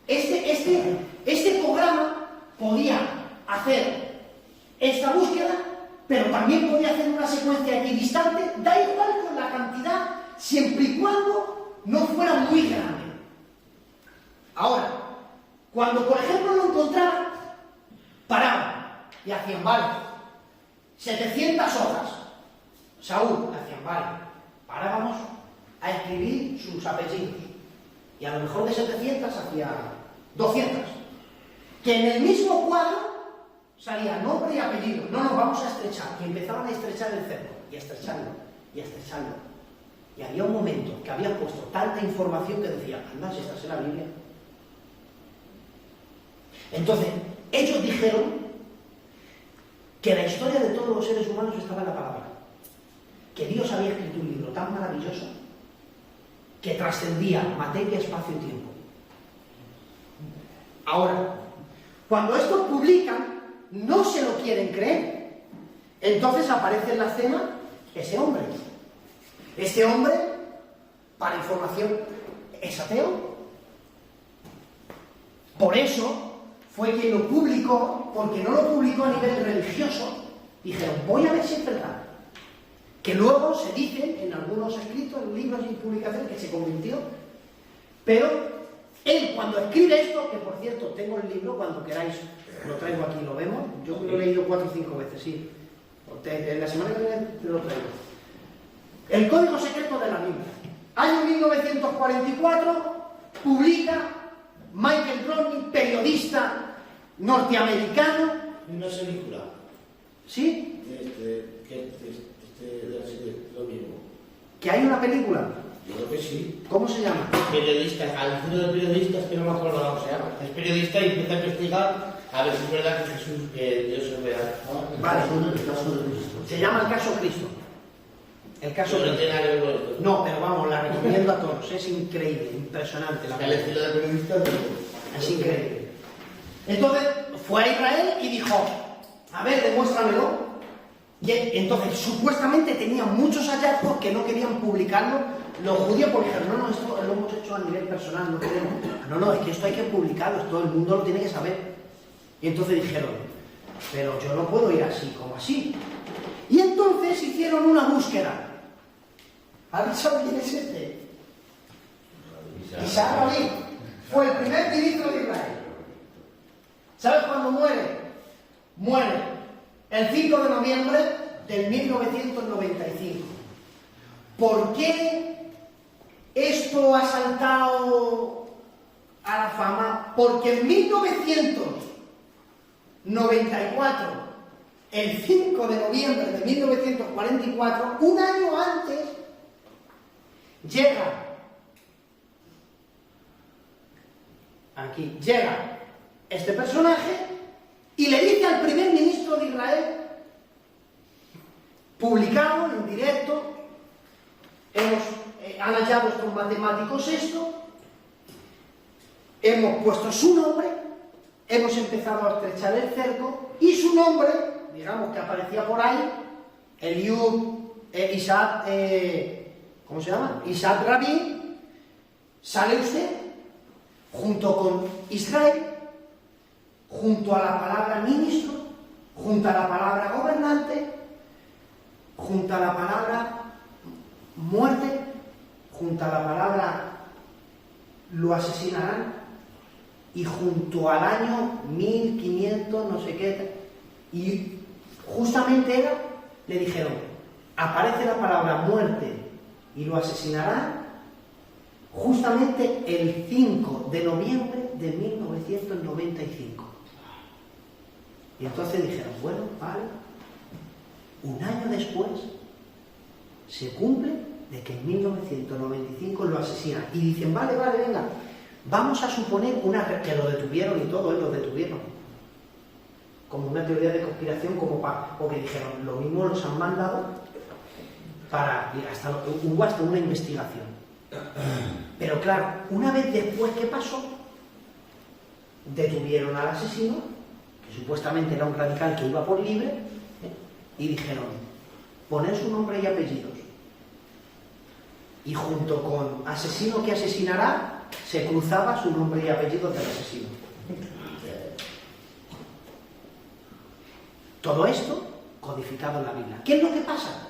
este programa podía hacer esta búsqueda, pero también podía hacer una secuencia equidistante, da igual con la cantidad, siempre y cuando no fuera muy grande. Ahora, cuando por ejemplo lo encontraban, paraban y hacían, vale, 700 hojas. Saúl hacían, vale, parábamos a escribir sus apellidos. Y a lo mejor de 700 hacía 200. Que en el mismo cuadro salía nombre y apellido. No nos vamos a estrechar. Y empezaban a estrechar el cerco. Y a estrecharlo. Y a estrecharlo. Y había un momento que habían puesto tanta información que decía, anda, si esta es la Biblia. Entonces, ellos dijeron que la historia de todos los seres humanos estaba en la palabra. Que Dios había escrito un libro tan maravilloso que trascendía materia, espacio y tiempo. Ahora, cuando estos publican, no se lo quieren creer. Entonces aparece en la escena ese hombre. Este hombre, para información, es ateo. Por eso fue quien lo publicó, porque no lo publicó a nivel religioso. Dijeron, voy a ver si es verdad. Que luego se dice en algunos escritos, en libros y publicaciones, que se convirtió. Pero él, cuando escribe esto, que por cierto, tengo el libro, cuando queráis, lo traigo aquí, lo vemos. Yo lo he leído 4 o 5 veces, sí. En la semana que viene te lo traigo. El Código Secreto de la Biblia. Año 1944, publica Michael Browning, periodista norteamericano. Una película. ¿Sí? Lo mismo. ¿Que hay una película? Yo creo que sí. ¿Cómo se llama? Periodistas, al centro de periodistas, que no me acuerdo cómo se llama. Es periodista y empieza a investigar a ver si es verdad que Jesús, que Dios es real. Vale. El caso de Cristo. Se llama El Caso Cristo. El Caso No Cristo. tiene nada que ver con esto. No, pero vamos, la recomiendo a todos. Es increíble, impresionante. La El estilo de periodista Es increíble. Entonces fue a Israel y dijo, a ver, demuéstramelo. Y entonces supuestamente tenían muchos hallazgos que no querían publicarlo los judíos, porque dijeron, no, esto lo hemos hecho a nivel personal, no queremos. No, es que esto hay que publicarlo, todo el mundo lo tiene que saber. Y entonces dijeron, pero yo no puedo ir así como así. Y entonces hicieron una búsqueda. ¿Has dicho quién es este? Isaac Rabin. Fue el primer ministro de Israel. ¿Sabes cuándo muere? Muere el 5 de noviembre del 1995. ¿Por qué esto ha saltado a la fama? Porque en 1994, el 5 de noviembre de 1944, un año antes, llega este personaje y le dice al primer ministro de Israel, publicado en directo, han hallado estos matemáticos esto, hemos puesto su nombre, hemos empezado a estrechar el cerco y su nombre, digamos que aparecía por ahí, Isaac, ¿cómo se llama? Isaac Rabin, sale usted junto con Israel, junto a la palabra ministro, junto a la palabra gobernante, junto a la palabra muerte, junto a la palabra lo asesinarán, y junto al año 1500 no sé qué, y justamente le dijeron, aparece la palabra muerte y lo asesinarán justamente el 5 de noviembre de 1995. Y entonces dijeron, bueno, vale, un año después se cumple de que en 1995 lo asesinan. Y dicen, vale, venga, vamos a suponer que lo detuvieron y todo, lo detuvieron. Como una teoría de conspiración, porque dijeron, lo mismo los han mandado hubo hasta una investigación. Pero claro, una vez después, ¿qué pasó? Detuvieron al asesino, que supuestamente era un radical que iba por libre, y dijeron, poner su nombre y apellidos. Y junto con asesino que asesinará, se cruzaba su nombre y apellido del asesino. Todo esto codificado en la Biblia. ¿Qué es lo que pasa?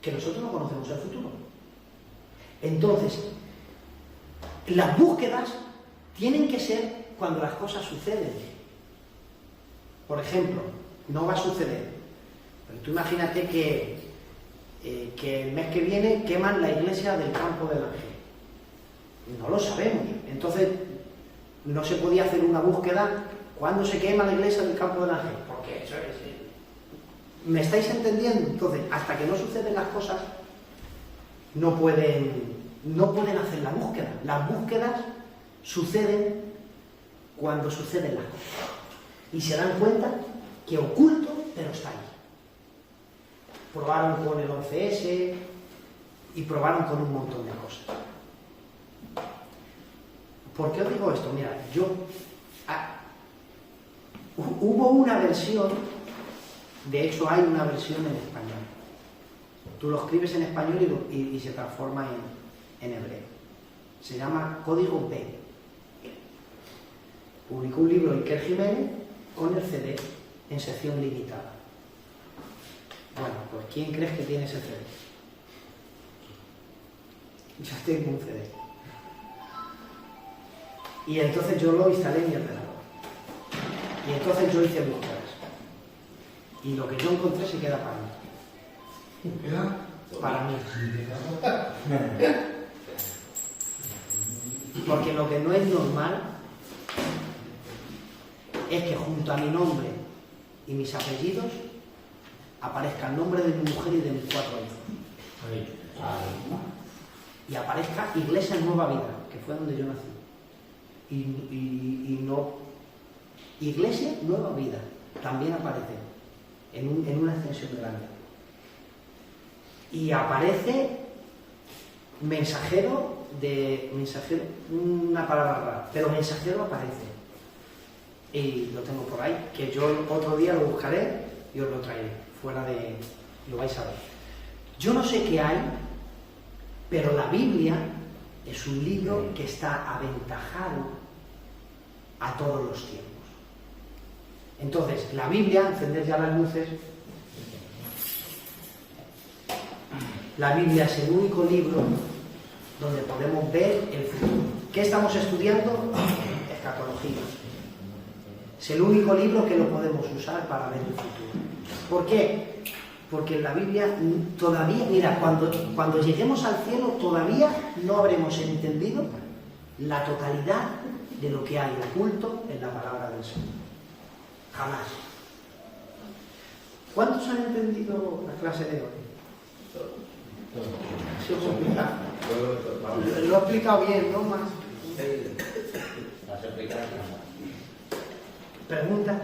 Que nosotros no conocemos el futuro. Entonces, las búsquedas tienen que ser cuando las cosas suceden. Por ejemplo, no va a suceder. Pero tú imagínate que el mes que viene queman la iglesia del Campo del Ángel. No lo sabemos. Entonces, no se podía hacer una búsqueda cuando se quema la iglesia del Campo del Ángel. Porque eso es... ¿Me estáis entendiendo? Entonces, hasta que no suceden las cosas, no pueden hacer la búsqueda. Las búsquedas suceden cuando suceden las cosas. Y se dan cuenta que oculto, pero está ahí. Probaron con el 11S y probaron con un montón de cosas. ¿Por qué os digo esto? Mira, hubo una versión, de hecho hay una versión en español. Tú lo escribes en español y se transforma en hebreo. Se llama Código B. Publicó un libro Iker Jiménez con el CD en sección limitada. Bueno, pues ¿quién crees que tiene ese CD? Yo tengo un CD. Y entonces yo lo instalé en mi ordenador. Y entonces yo hice búsquedas. Y lo que yo encontré se queda para mí. ¿Queda? Para mí. Porque lo que no es normal es que junto a mi nombre y mis apellidos aparezca el nombre de mi mujer y de mis 4 hijos. Y aparezca Iglesia Nueva Vida, que fue donde yo nací. Y no... Iglesia Nueva Vida también aparece en una extensión grande. Y aparece mensajero, una palabra rara, pero mensajero aparece. Y lo tengo por ahí, que yo otro día lo buscaré y os lo traeré, fuera de... lo vais a ver. Yo no sé qué hay, pero la Biblia es un libro que está aventajado a todos los tiempos. Entonces, la Biblia, encender ya las luces, la Biblia es el único libro donde podemos ver el futuro. ¿Qué estamos estudiando? Escatología. Es el único libro que lo podemos usar para ver el futuro. ¿Por qué? Porque en la Biblia todavía, mira, cuando lleguemos al cielo todavía no habremos entendido la totalidad de lo que hay oculto en la palabra del Señor. Jamás. ¿Cuántos han entendido la clase de hoy? Ha sido complicado. Lo he explicado bien, ¿no? Más. ¿Preguntas?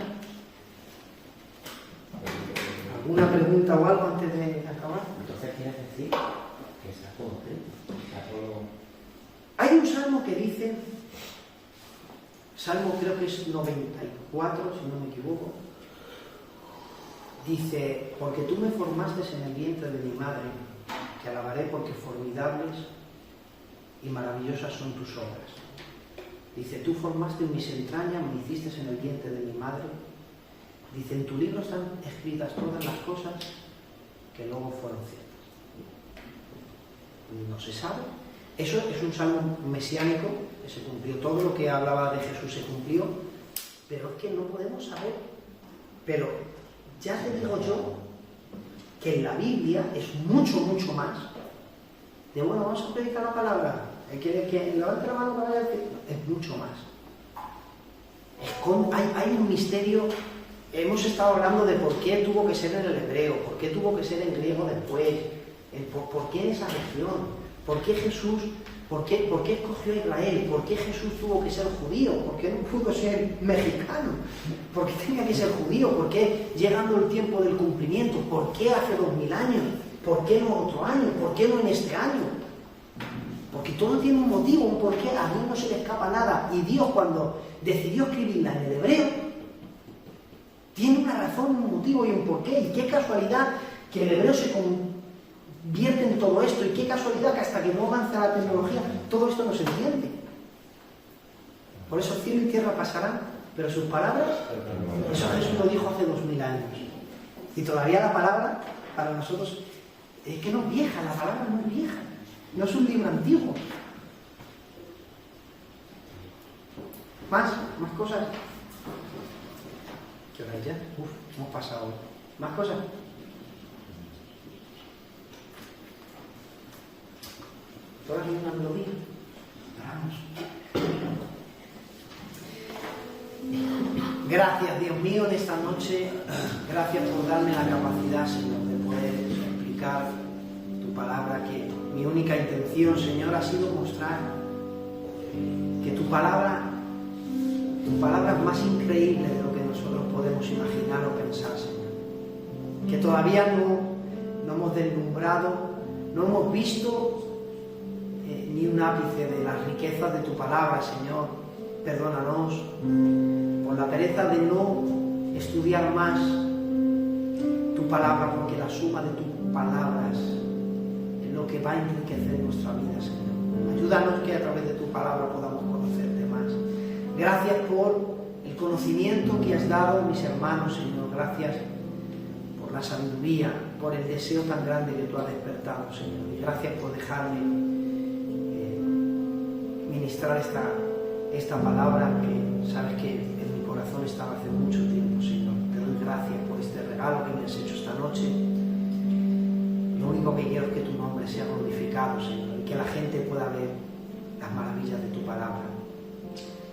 ¿Alguna pregunta o algo antes de acabar? Entonces quieres decir que está todo escrito, está todo... Hay un salmo que dice, salmo creo que es 94, si no me equivoco, dice, porque tú me formaste en el vientre de mi madre, te alabaré porque formidables y maravillosas son tus obras. Dice, tú formaste en mis entrañas, me hiciste en el vientre de mi madre. Dice, en tu libro están escritas todas las cosas que luego fueron ciertas. No se sabe. Eso es un salmo mesiánico, que se cumplió. Todo lo que hablaba de Jesús se cumplió, pero es que no podemos saber. Pero ya te digo yo que en la Biblia es mucho, mucho más. De bueno, vamos a predicar la palabra. Que levante la mano para decir, es mucho más. Hay un misterio. Hemos estado hablando de por qué tuvo que ser en el hebreo, por qué tuvo que ser en griego después, por qué en esa región, por qué Jesús, por qué escogió a Israel, por qué Jesús tuvo que ser judío, por qué no pudo ser mexicano, por qué tenía que ser judío, por qué llegando el tiempo del cumplimiento, por qué hace 2000 años, por qué no otro año, por qué no en este año. Porque todo tiene un motivo, un porqué, a Dios no se le escapa nada. Y Dios, cuando decidió escribirla en el hebreo, tiene una razón, un motivo y un porqué. Y qué casualidad que el hebreo se convierte en todo esto. Y qué casualidad que hasta que no avanza la tecnología, todo esto no se entiende. Por eso cielo y tierra pasarán, pero sus palabras, eso Jesús lo dijo hace 2000 años. Y todavía la palabra, para nosotros, es que no es vieja, la palabra no es vieja. No es un libro antiguo. Más cosas. ¿Qué hora es ya? Uf, hemos pasado. ¿Más cosas? ¿Todas hay una melodía? Vamos. Gracias, Dios mío, en esta noche. Gracias por darme la capacidad, Señor, de poder explicar tu palabra, que mi única intención, Señor, ha sido mostrar que tu palabra es más increíble de lo que nosotros podemos imaginar o pensar, Señor. Que todavía no hemos deslumbrado, no hemos visto ni un ápice de las riquezas de tu palabra, Señor. Perdónanos por la pereza de no estudiar más tu palabra, porque la suma de tus palabras es lo que va a enriquecer nuestra vida, Señor. Ayúdanos que a través de tu palabra podamos conocerte más. Gracias por el conocimiento que has dado a mis hermanos, Señor. Gracias por la sabiduría, por el deseo tan grande que tú has despertado, Señor. Y gracias por dejarme ministrar esta palabra que sabes que en mi corazón estaba hace mucho tiempo, Señor. Te doy gracias por este regalo que me has hecho esta noche. Lo único que quiero es que tu nombre sea glorificado, Señor, y que la gente pueda ver las maravillas de tu palabra.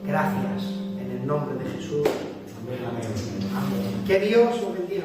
Gracias, en el nombre de Jesús. Amén. Amén. Que Dios os bendiga.